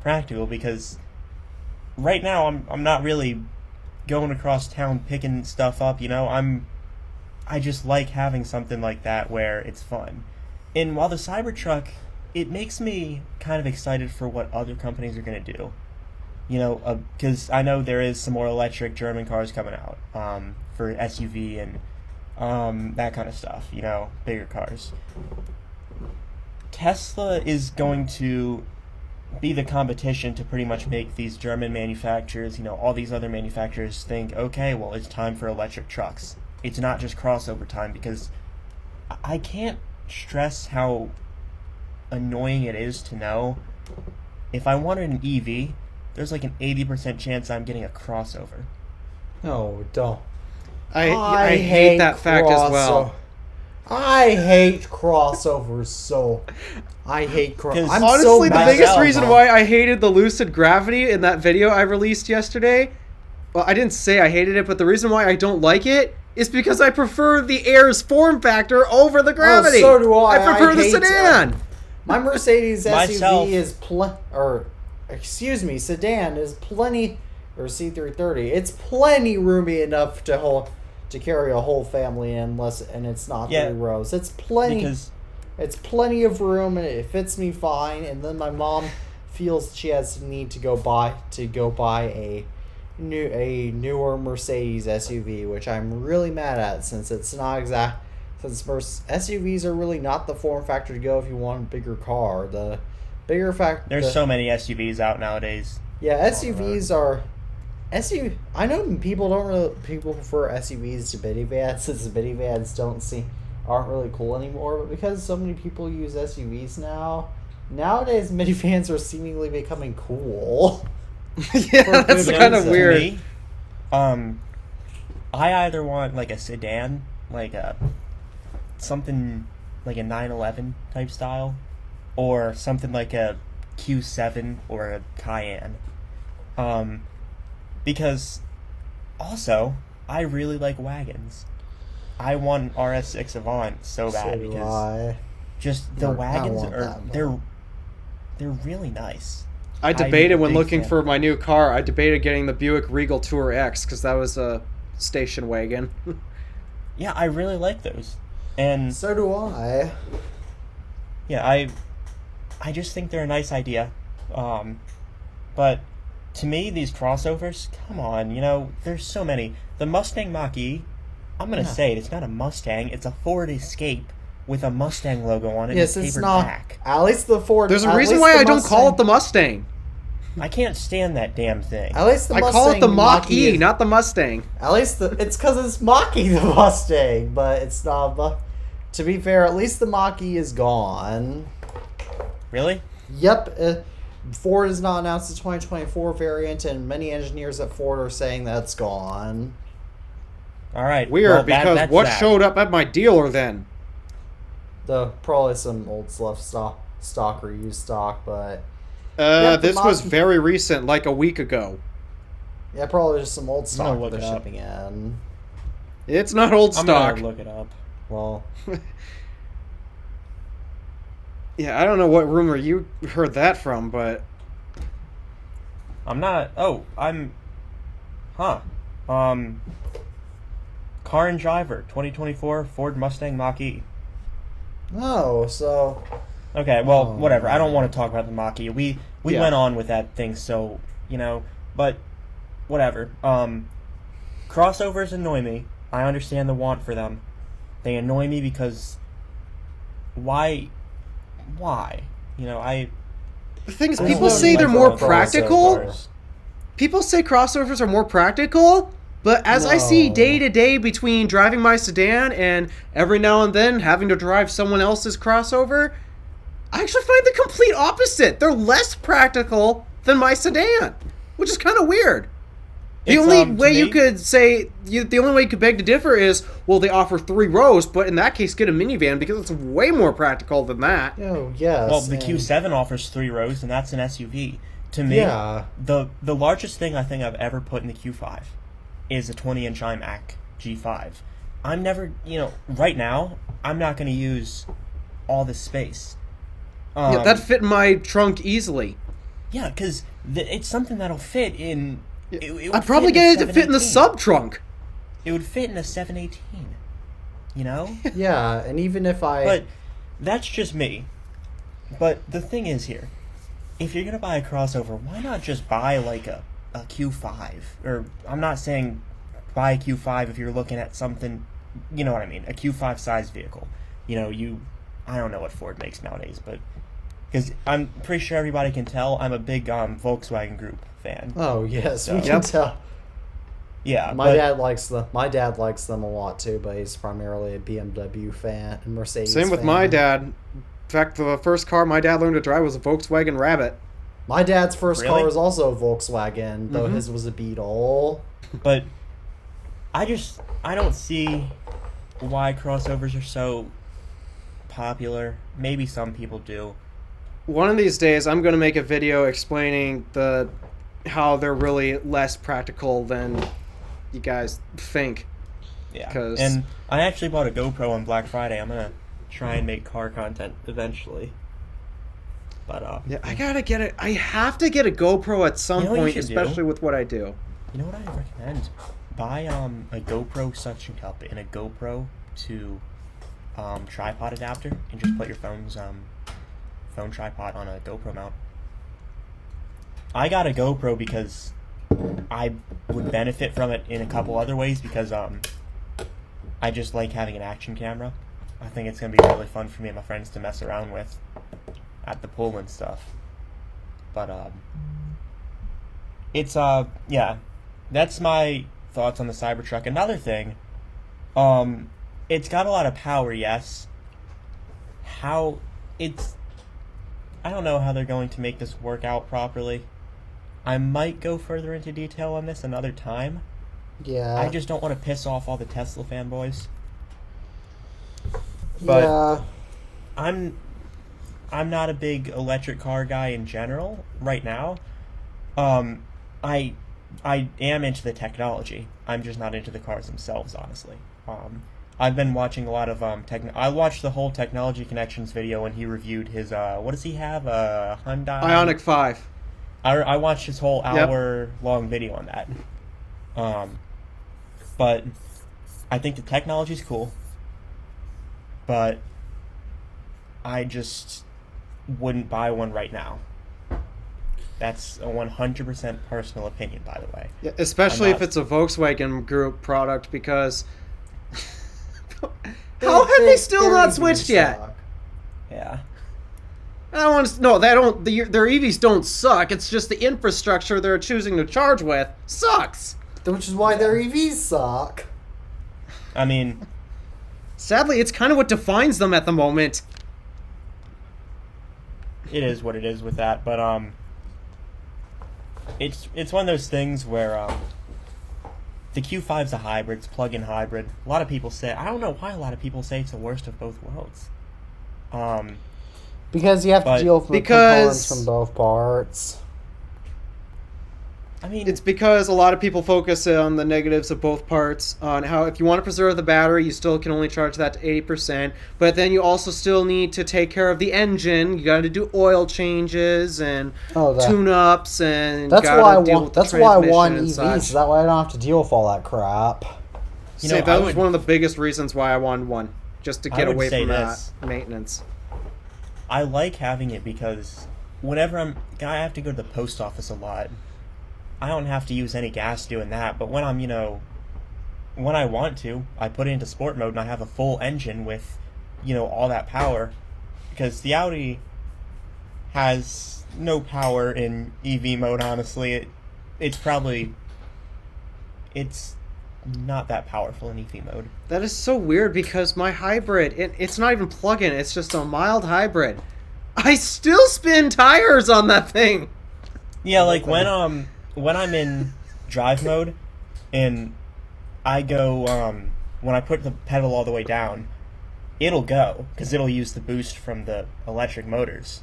practical. Because right now I'm not really going across town picking stuff up. I just like having something like that where it's fun. And while the Cybertruck, it makes me kind of excited for what other companies are going to do. Because I know there is some more electric German cars coming out for SUV and that kind of stuff, bigger cars. Tesla is going to be the competition to pretty much make these German manufacturers, all these other manufacturers think, okay, well, it's time for electric trucks. It's not just crossover time, because I can't stress how annoying it is to know if I wanted an EV, there's like an 80% chance I'm getting a crossover. No, don't. I hate that fact as well. I hate crossovers so. I hate crossovers. I'm Honestly, so the biggest myself, reason why I hated the Lucid Gravity in that video I released yesterday, well, I didn't say I hated it, but the reason why I don't like it is because I prefer the Air's form factor over the Gravity. Oh, so do I. I prefer the hate sedan. My Mercedes Myself. SUV is sedan is plenty, or C330. It's plenty roomy enough to carry a whole family in, and it's not 3 rows. It's plenty. It's plenty of room, and it fits me fine. And then my mom feels she has the need to go buy a newer Mercedes SUV, which I'm really mad at, since it's not exact. Since SUVs are really not the form factor to go if you want a bigger car. The bigger factor. There's so many SUVs out nowadays. Yeah, SUVs are. I know people prefer SUVs to minivans, since minivans aren't really cool anymore. But because so many people use SUVs nowadays minivans are seemingly becoming cool. Yeah, that's kind of weird. Me, I either want like a sedan, like something like a 911 type style, or something like a Q7 or a Cayenne. Because also, I really like wagons. I want an RS6 Avant so bad, because Just the I wagons want are that, they're really nice. I I'm debated a when big looking fan. for my new car. I debated getting the Buick Regal Tour X because that was a station wagon. Yeah, I really like those. And So do I. yeah, I just think they're a nice idea. But to me, these crossovers, come on, there's so many. The Mustang Mach-E, I'm gonna Yeah. say it, it's not a Mustang, it's a Ford Escape with a Mustang logo on it Yes, and it's tapered not. back. At least the Ford. There's a at reason least why the I don't call it the Mustang- Mustang. I can't stand that damn thing. At least the I Mustang call it the Mach-E, is- not the Mustang. At least it's because it's Mach-E the Mustang, but it's not. To be fair, at least the Mach-E is gone. Really? Yep. Ford has not announced the 2024 variant, and many engineers at Ford are saying that's gone. Alright. Weird, well, because that's what that. showed up at my dealer then? Probably some old stuff, stock or used stock, but Yep, the This was Mach-E. very recent, like a week ago. yeah, probably just some old gonna stock look they're it up. shipping in. It's not old I'm stock. gonna look it up. Well, Yeah, I don't know what rumor you heard that from, but I'm not. Oh, I'm. Huh. Car and Driver 2024 Ford Mustang Mach-E. no, so Okay, well, Oh, whatever. I don't man. want to talk about the Mach-E. We Yeah. went on with that thing, so but whatever. Crossovers annoy me. I understand the want for them. They annoy me because why? I. the thing is, I people don't say like they're more crossovers. practical. People say crossovers are more practical, but as I see No. day to day between driving my sedan and every now and then having to drive someone else's crossover, I actually find the complete opposite. They're less practical than my sedan, which is kind of weird. The It's, only to way you me- could say, the only way you could beg to differ is, well, they offer 3 rows, but in that case, get a minivan because it's way more practical than that. oh yes. Well, the and- Q7 offers 3 rows, and that's an SUV. To me, Yeah. the largest thing I think I've ever put in the Q5 is a 20-inch iMac G5. I'm never, right now, I'm not going to use all this space. Yeah, that fit in my trunk easily. Yeah, because it's something that'll fit in. It would I'd probably fit in a get it to fit in the 718. sub trunk. It would fit in a 718. Yeah, and even if I But that's just me. But the thing is here, if you're gonna buy a crossover, why not just buy like a Q5? Or I'm not saying buy a Q5 if you're looking at something, you know what I mean, a Q5 size vehicle. I don't know what Ford makes nowadays, but because I'm pretty sure everybody can tell I'm a big Volkswagen Group fan. oh yes, we So- can Yep. tell. Yeah, My but dad likes them. My dad likes them a lot too, but he's primarily a BMW fan and Mercedes. Same with fan. my dad. In fact, the first car my dad learned to drive was a Volkswagen Rabbit. My dad's first Really? car was also a Volkswagen, though Mhm. his was a Beetle. But I don't see why crossovers are so popular. Maybe some people do. One of these days, I'm going to make a video explaining how they're really less practical than you guys think. Yeah. 'Cause- And I actually bought a GoPro on Black Friday. I'm gonna try and make car content eventually. But Yeah, I gotta get it. I have to get a GoPro at some You know what you point, should do? especially with what I do. you know what I recommend? Buy a GoPro suction cup and a GoPro to tripod adapter, and just put your phone's phone tripod on a GoPro mount. I got a GoPro because I would benefit from it in a couple other ways because I just like having an action camera. I think it's gonna be really fun for me and my friends to mess around with at the pool and stuff. But it's yeah, that's my thoughts on the Cybertruck. Another thing, it's got a lot of power, yes. I don't know how they're going to make this work out properly. I might go further into detail on this another time. Yeah. I just don't want to piss off all the Tesla fanboys. But yeah. I'm not a big electric car guy in general right now. I am into the technology. I'm just not into the cars themselves, honestly. I've been watching a lot of I watched the whole Technology Connections video when he reviewed his what does he have, Hyundai Ioniq 5. I watched his whole Yep. hour-long video on that. But I think the technology's cool, but I just wouldn't buy one right now. That's a 100% personal opinion, by the way. Yeah, especially I'm if not- it's a Volkswagen Group product, because how have they still not switched yet? Yeah. I don't want to. No, they don't. Their EVs don't suck. It's just the infrastructure they're choosing to charge with sucks. Which is why their EVs suck. I mean, Sadly, it's kind of what defines them at the moment. it is what it is with that, but it's one of those things where the Q5's a hybrid, it's plug-in hybrid. A lot of people say, I don't know why a lot of people say it's the worst of both worlds. Because you have to But- deal with Because- components from both parts. I mean, It's because a lot of people focus on the negatives of both parts, on how if you want to preserve the battery, you still can only charge that to 80%, but then you also still need to take care of the engine. You got to do oil changes and tune-ups, and That's gotta why I deal want. with the That's why I want transmission EVs. and So such. that way I don't have to deal with all that crap. You Say, know, that I was would- one of the biggest reasons why I wanted one, just to I get would away say from this. that maintenance. I like having it because whenever I have to go to the post office a lot. I don't have to use any gas doing that, but when I'm, when I want to, I put it into sport mode and I have a full engine with, all that power. Because the Audi has no power in EV mode, honestly. It's not that powerful in EV mode. That is so weird because my hybrid, it's not even plug-in, it's just a mild hybrid. I still spin tires on that thing. Yeah, like when I'm in drive mode and I go when I put the pedal all the way down, it'll go because it'll use the boost from the electric motors.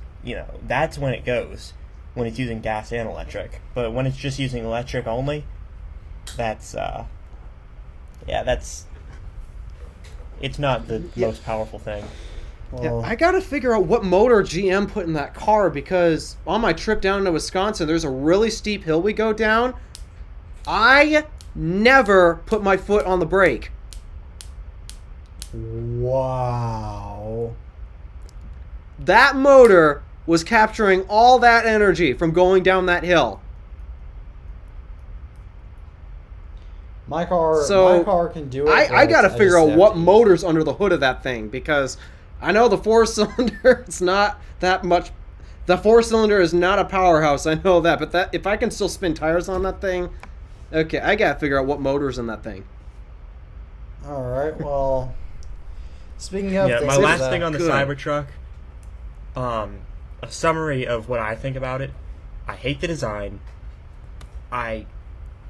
That's when it goes, when it's using gas and electric. But when it's just using electric only, it's not the most powerful thing. Yeah, I gotta figure out what motor GM put in that car, because on my trip down to Wisconsin, there's a really steep hill we go down. I never put my foot on the brake. Wow. That motor was capturing all that energy from going down that hill. My car can do it. I gotta but figure just out have what to use motor's under the hood of that thing, because I know the four-cylinder, it's not that much. The four-cylinder is not a powerhouse, I know that, but if I can still spin tires on that thing, okay, I gotta figure out what motor's in that thing. All right. Well, speaking of Yeah, things my last that- thing on the Good. Cybertruck, a summary of what I think about it. I hate the design. I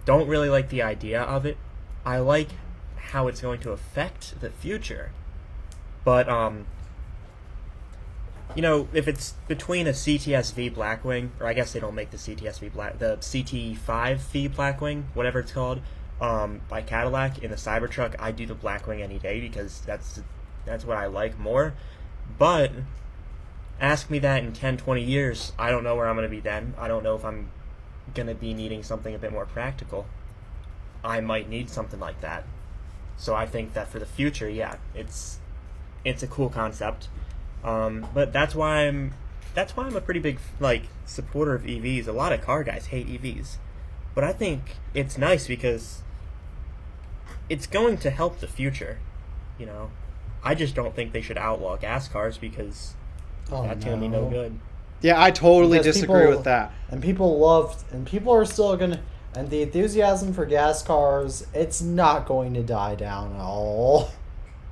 don't really like the idea of it. I like how it's going to affect the future. But, if it's between a CTS-V Blackwing, or I guess they don't make the CTS-V the CT5V Blackwing, whatever it's called, by Cadillac in the Cybertruck, I do the Blackwing any day because that's what I like more. But ask me that in 10, 20 years, I don't know where I'm going to be then. I don't know if I'm going to be needing something a bit more practical. I might need something like that. So I think that for the future, yeah, it's a cool concept. But that's why I'm a pretty big supporter of EVs. A lot of car guys hate EVs. But I think it's nice because it's going to help the future, I just don't think they should outlaw gas cars because that's going to be no good. Yeah, I totally Because disagree people- with that. And people are still gonna. And the enthusiasm for gas cars, it's not going to die down at all.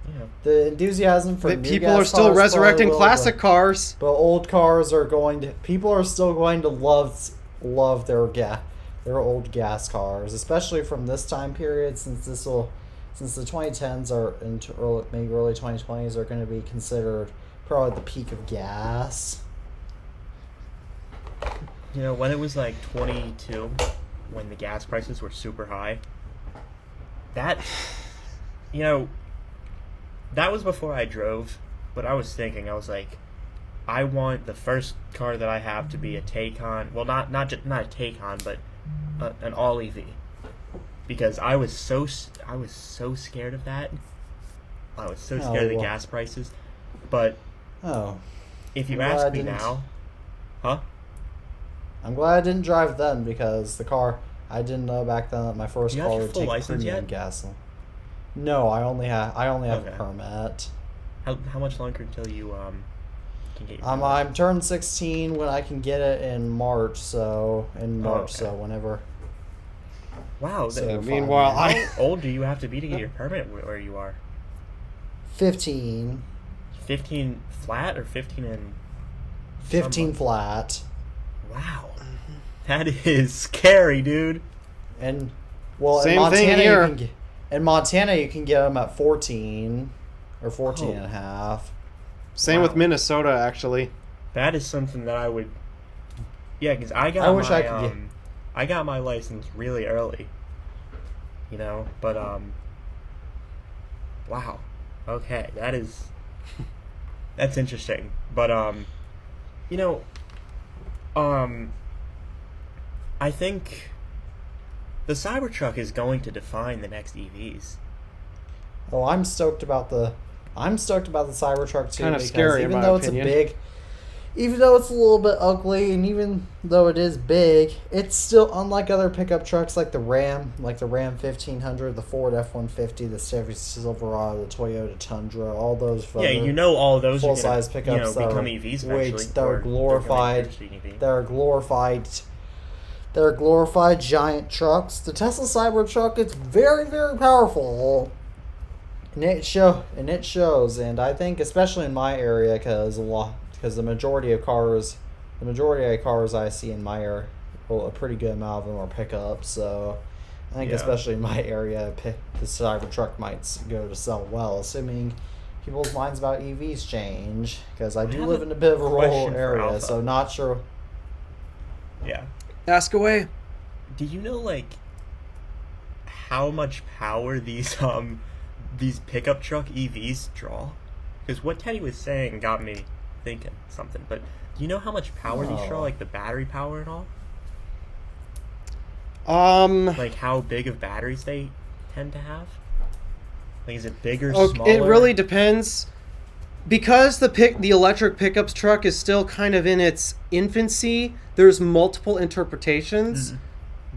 Yeah. The enthusiasm for new People gas are still cars resurrecting probably will, classic cars. but old cars are going to. People are still going to love their old gas cars, especially from this time period, since the 2010s are into maybe early 2020s are going to be considered probably the peak of gas. When it was 22, when the gas prices were super high, that, that was before I drove, but I was thinking, I was like, I want the first car that I have to be a Taycan. Well, not a Taycan, but an all EV, because I was so scared of that. I was so scared of the gas prices. But if you ask me now, huh? I'm glad I didn't drive then, because the car, I didn't know back then that my first car would take premium gasoline. No, I only have a permit. How much longer until you can get your permit? I'm turned 16 when I can get it in March, so whenever. Wow. So meanwhile, how old do you have to be to get your permit where you are? 15. 15 flat or 15 in? 15 flat. Wow. That is scary, dude. And same in Montana, thing here. In Montana, you can get them at 14 or 14 and a half. Same with Minnesota, actually. That is something that I would. Yeah, because I got my license really early. You know, but wow. Okay, that's interesting. But you know, I think the Cybertruck is going to define the next EVs. Oh, I'm stoked about the Cybertruck too. Kind of scary, even though even though it's a little bit ugly, and even though it is big, it's still, unlike other pickup trucks like the Ram 1500, the Ford F-150, the Chevy Silverado, the Toyota Tundra, all those. All those full-size pickups become EVs eventually. They're glorified giant trucks. The Tesla Cybertruck, it's very, very powerful. And it shows, and I think especially in my area, because the majority of cars I see in my area, well, a pretty good amount of them are pickups. So I think especially in my area, the Cybertruck might go to sell well, assuming people's minds about EVs change. Because I do live in a bit of a rural area, so not sure. Yeah. Ask away. Do you know how much power these pickup truck EVs draw? Because what Teddy was saying got me thinking something. But do you know how much power these draw, like the battery power and all? Like how big of batteries they tend to have? Like, is it bigger, smaller? It really depends. Because the electric pickups truck is still kind of in its infancy, there's multiple interpretations.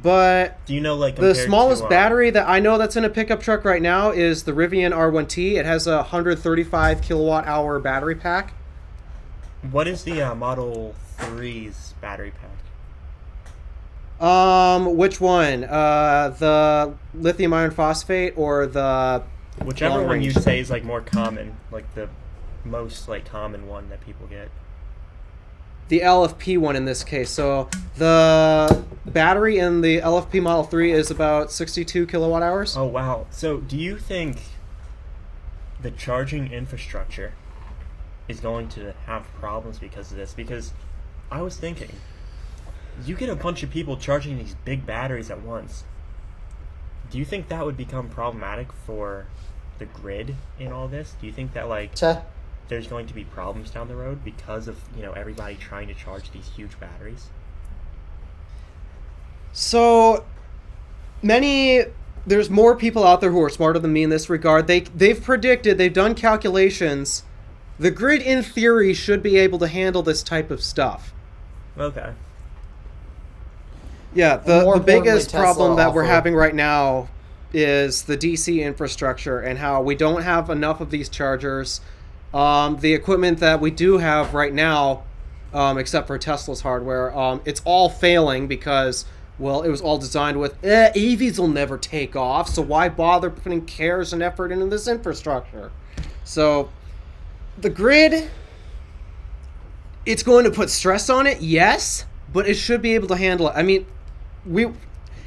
But do you know, the smallest battery that I know that's in a pickup truck right now is the Rivian R1T. It has a 135 kilowatt hour battery pack. What is the Model 3's battery pack? Which one? The lithium iron phosphate or the whichever one you say is more common, the most common one that people get. The LFP one in this case. So the battery in the LFP Model 3 is about 62 kilowatt hours. Oh, wow. So do you think the charging infrastructure is going to have problems because of this? Because I was thinking, you get a bunch of people charging these big batteries at once. Do you think that would become problematic for the grid in all this? Do you think that there's going to be problems down the road because of everybody trying to charge these huge batteries? So there's more people out there who are smarter than me in this regard. They've done calculations. The grid in theory should be able to handle this type of stuff. Okay. Yeah, the biggest problem that we're having right now is the DC infrastructure and how we don't have enough of these chargers. The equipment that we do have right now, except for Tesla's hardware, it's all failing because, well, it was all designed with, EVs will never take off, so why bother putting cares and effort into this infrastructure? So, the grid, it's going to put stress on it, yes, but it should be able to handle it. I mean,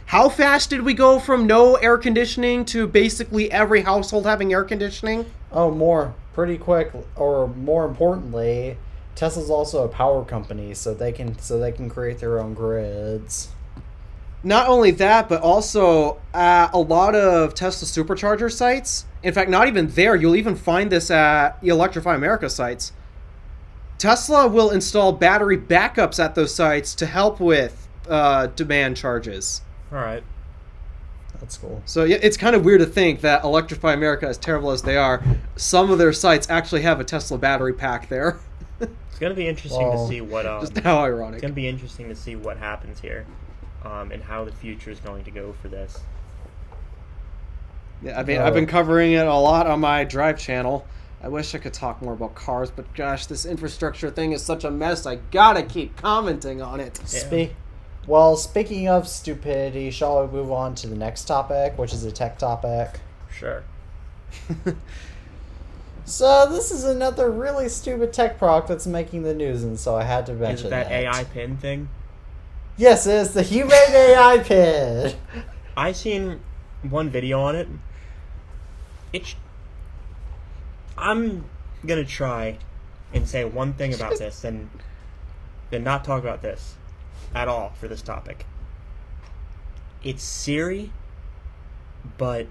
how fast did we go from no air conditioning to basically every household having air conditioning? Oh, pretty quick. Or more importantly, Tesla's also a power company, so they can create their own grids. Not only that, but also a lot of Tesla supercharger sites. In fact, not even there. You'll even find this at Electrify America sites. Tesla will install battery backups at those sites to help with demand charges. All right. That's cool. So yeah, it's kind of weird to think that Electrify America, as terrible as they are, some of their sites actually have a Tesla battery pack there. It's gonna be interesting to see what just how ironic. It's gonna be interesting to see what happens here, and how the future is going to go for this. Yeah, I mean, I've been covering it a lot on my Drive channel. I wish I could talk more about cars, but gosh, this infrastructure thing is such a mess. I gotta keep commenting on it. Well, speaking of stupidity, shall we move on to the next topic, which is a tech topic? Sure. So this is another really stupid tech product that's making the news, and so I had to mention Is it that AI pin thing? Yes, it is the Humane AI pin. I seen one video on it. I'm gonna try and say one thing about this, and then not talk about this at all for this topic. It's Siri, but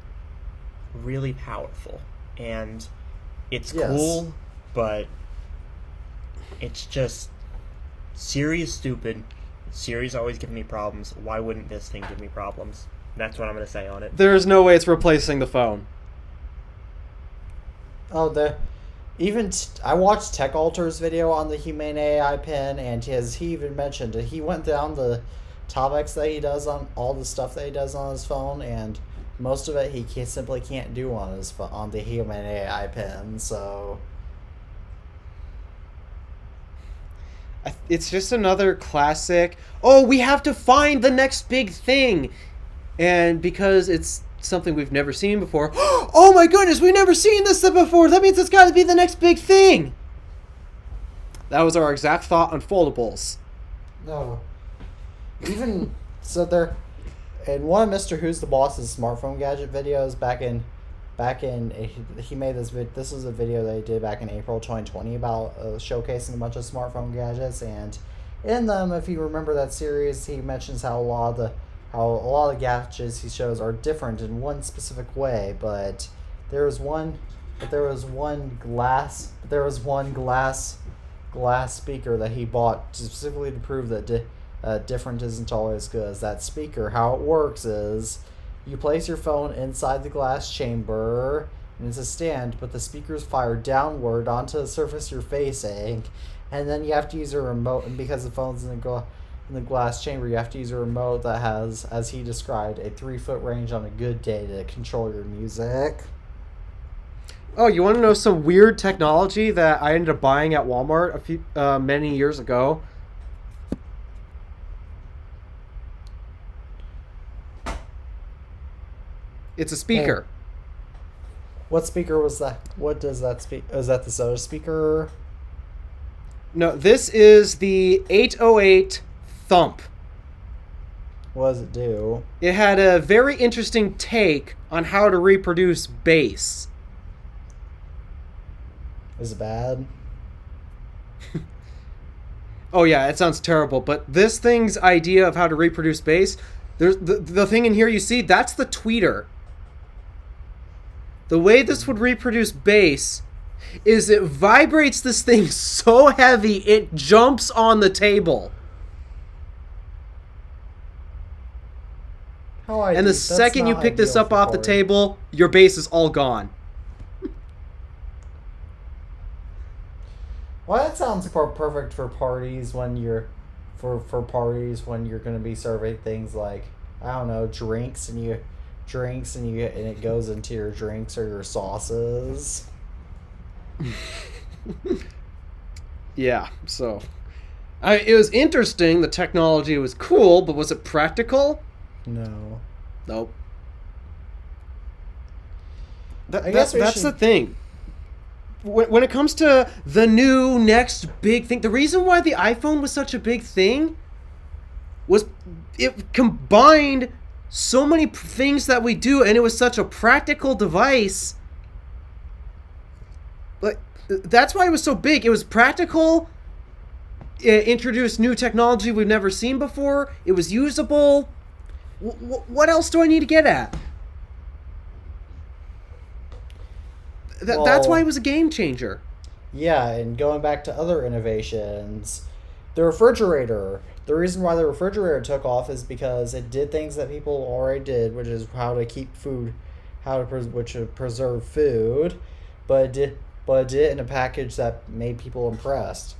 really powerful, and it's cool, but it's just Siri is stupid. Siri's always giving me problems. Why wouldn't this thing give me problems? That's what I'm gonna say on it. There's no way it's replacing the phone. Oh, I watched Tech Alter's video on the Humane AI pin, and he even mentioned it. He went down the topics that he does on all the stuff that he does on his phone, and most of it he simply can't do on the Humane AI pin. So it's just another classic. Oh, we have to find the next big thing, and because it's something we've never seen before. Oh my goodness, we've never seen this before. That means it's got to be the next big thing. That was our exact thought on foldables. No. Even so, there in one of Mr. Who's the Boss's smartphone gadget videos he made this this was a video that he did back in April 2020 about showcasing a bunch of smartphone gadgets, and in them, if you remember that series, he mentions how a lot of the gadgets he shows are different in one specific way, but there was one glass speaker that he bought specifically to prove that different isn't always as good as that speaker. How it works is you place your phone inside the glass chamber, and it's a stand, but the speakers fire downward onto the surface you're facing, and then you have to use a remote, and because the phone's in the glass chamber, you have to use a remote that has, as he described, a 3-foot range on a good day to control your music. Oh, you want to know some weird technology that I ended up buying at Walmart many years ago? It's a speaker. Oh. What speaker was that? What does that speak? Is that the Soda speaker? No, this is the 808 Thump. What does it do? It had a very interesting take on how to reproduce bass. Is it bad? Oh yeah, it sounds terrible, but this thing's idea of how to reproduce bass, there's the thing in here you see, that's the tweeter. The way this would reproduce bass is it vibrates this thing so heavy it jumps on the table. And the second you pick this up off the table, your bass is all gone. Well, that sounds perfect for parties when you're when you're going to be serving things like, I don't know, drinks and it goes into your drinks or your sauces. Yeah, so it was interesting. The technology was cool, but was it practical? No. Nope. That's the thing. When it comes to the new next big thing, the reason why the iPhone was such a big thing was it combined so many things that we do, and it was such a practical device. But that's why it was so big. It was practical. It introduced new technology we've never seen before. It was usable. What else do I need to get at? That's why it was a game changer. Yeah, and going back to other innovations, the refrigerator. The reason why the refrigerator took off is because it did things that people already did, which is how to keep food, which is preserve food, but it did it in a package that made people impressed.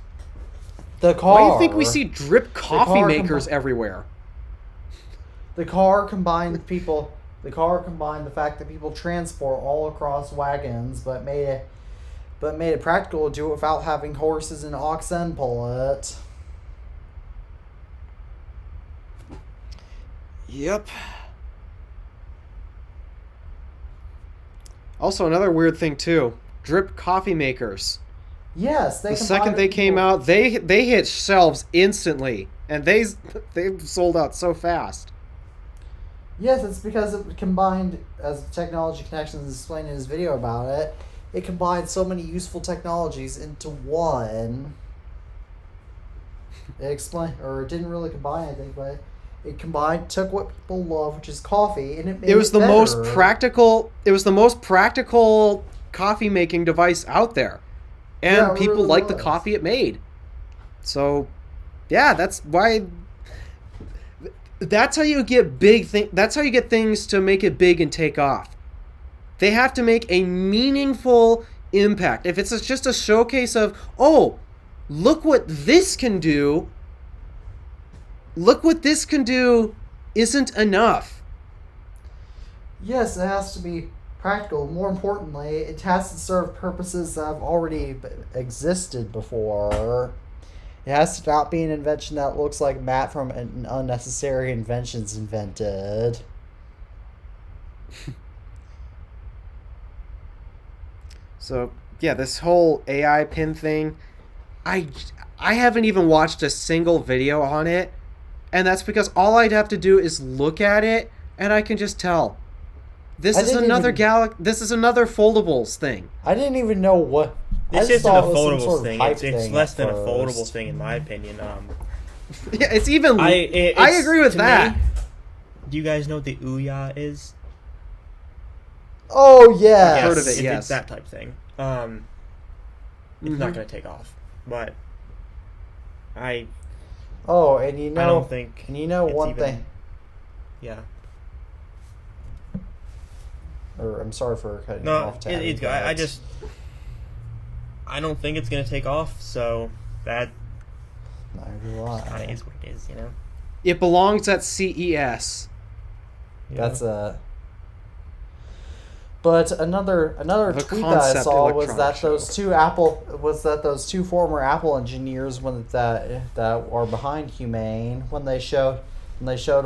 The car. Why do you think we see drip coffee makers everywhere? The car combined people. The car combined the fact that people transport all across wagons, but made it practical to do it without having horses and oxen pull it. Yep. Also, another weird thing too: drip coffee makers. Yes, The second they came out, they hit shelves instantly, and they sold out so fast. Yes, it's because it combined, as Technology Connections explained in his video about it, it combined so many useful technologies into one. It didn't really combine anything, but it took what people love, which is coffee, and it made It was it the better. most practical. It was the most practical coffee making device out there, and Yeah, it people really liked the was. coffee it made. So, yeah, that's why. That's how you get That's how you get things to make it big and take off. They have to make a meaningful impact. If it's just a showcase of, oh, look what this can do. Look what this can do, isn't enough. Yes, it has to be practical. More importantly, it has to serve purposes that have already existed before. It has to not be an invention that looks like Matt from an Unnecessary Inventions invented. So, yeah, this whole AI pin thing, I haven't even watched a single video on it, and that's because all I'd have to do is look at it, and I can just tell. This is another foldables thing. I didn't even know what. I This just isn't a thought it was some foldables sort of thing. hype It's thing less at than a first. foldable thing, in my opinion. Yeah, it's even. I It's- agree with to that. me, do you guys know what the Ouya is? Oh yeah. I've heard of it, yes. It's that type thing. It's not going to take off, but Oh, and you know. I don't think. And you know it's one even- thing. Yeah. Or I'm sorry for cutting you No, off. Tabby, I but just. I don't think it's going to take off, so that neither do I. kind of is what it is, you know? It belongs at CES. That's a. But another The tweet that I concept saw was electronic that those two former Apple engineers that are behind Humane when they showed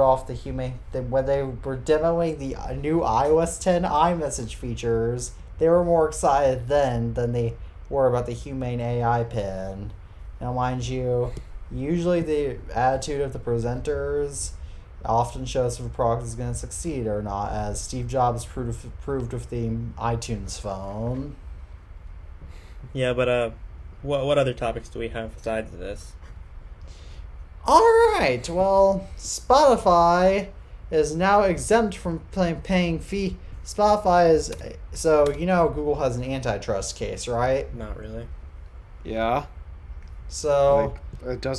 off the Humane when they were demoing the new iOS 10 iMessage features, they were more excited then than they were about the Humane AI pin. Now, mind you, usually the attitude of the presenters often shows if a product is going to succeed or not, as Steve Jobs proved with the iTunes phone. Yeah, but what other topics do we have besides this? Alright, well, Spotify is now exempt from paying fee. Spotify is... So, you know Google has an antitrust case, right? Not really. Yeah. So...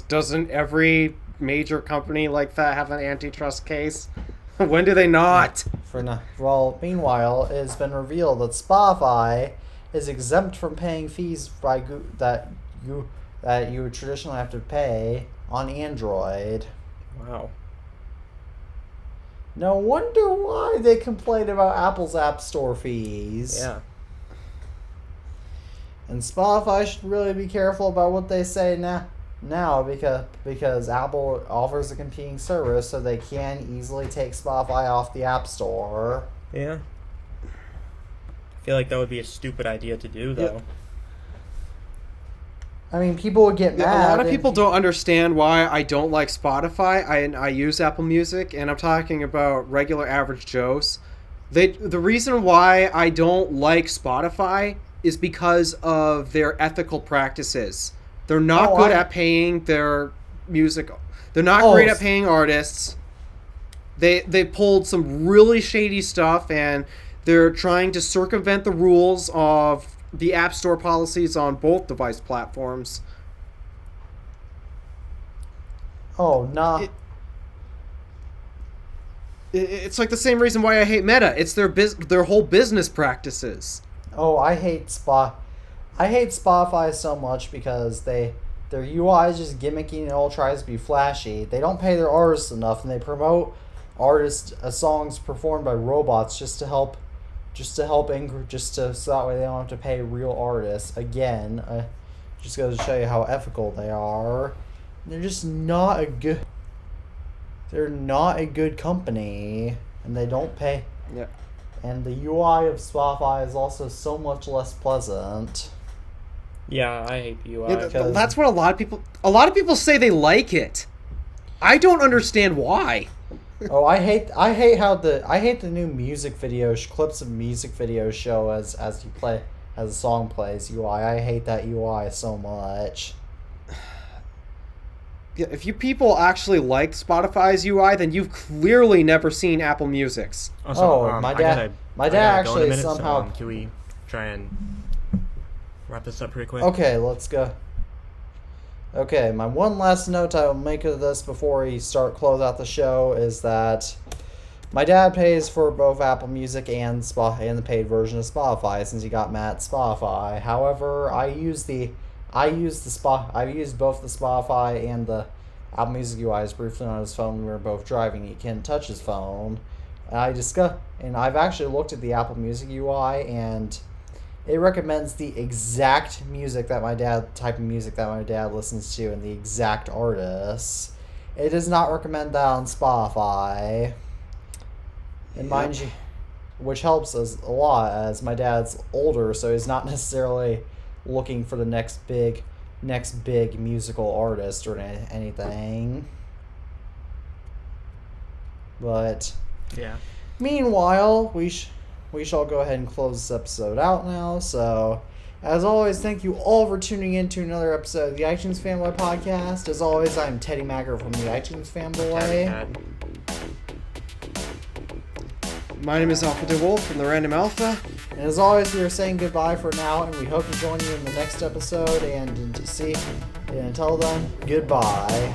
Doesn't every major company like that have an antitrust case? When do they not? Meanwhile, it has been revealed that Spotify is exempt from paying fees that you would traditionally have to pay on Android. Wow. No wonder why they complain about Apple's App Store fees. Yeah. And Spotify should really be careful about what they say now because Apple offers a competing service, so they can easily take Spotify off the App Store. Yeah. I feel like that would be a stupid idea to do, though. I mean, people would get mad. A lot of people don't understand why I don't like Spotify. I use Apple Music, and I'm talking about regular average Joes. The reason why I don't like Spotify is because of their ethical practices. They're not good at paying their music. They're not great at paying artists. They pulled some really shady stuff, and they're trying to circumvent the rules of the App Store policies on both device platforms. Oh, nah. It's like the same reason why I hate Meta. It's their whole business practices. Oh, I hate Spotify so much because their UI is just gimmicky and it all tries to be flashy. They don't pay their artists enough, and they promote songs performed by robots just to help so that way they don't have to pay real artists. Again, just goes to show you how ethical they are. They're just not a good. They're not a good company, and they don't pay. Yeah. And the UI of Spotify is also so much less pleasant. Yeah, I hate the UI. That's what a lot of people say they like it. I don't understand why. Oh, I hate the new music video clips of music videos show as the song plays UI. I hate that UI so much. Yeah, if you people actually like Spotify's UI, then you've clearly never seen Apple Music's. Also, my dad actually somehow. Can we try and wrap this up pretty quick? Okay, let's go. Okay, my one last note I will make of this before we close out the show is that my dad pays for both Apple Music and the paid version of Spotify since he got mad at Spotify. However, I've used both the Spotify and the Apple Music UIs briefly on his phone when we were both driving. He can't touch his phone. And I've actually looked at the Apple Music UI, and it recommends the exact type of music that my dad listens to and the exact artists. It does not recommend that on Spotify. And mind you, which helps us a lot as my dad's older, so he's not necessarily looking for the next big musical artist or anything. But Yeah. meanwhile, we shall go ahead and close this episode out now. So, as always, thank you all for tuning in to another episode of the iTunes Fanboy Podcast. As always, I'm Teddy Magger from the iTunes Fanboy. My name is Alpha DeWolf from the Random Alpha. And as always, we are saying goodbye for now, and we hope to join you in the next episode. And until then, goodbye.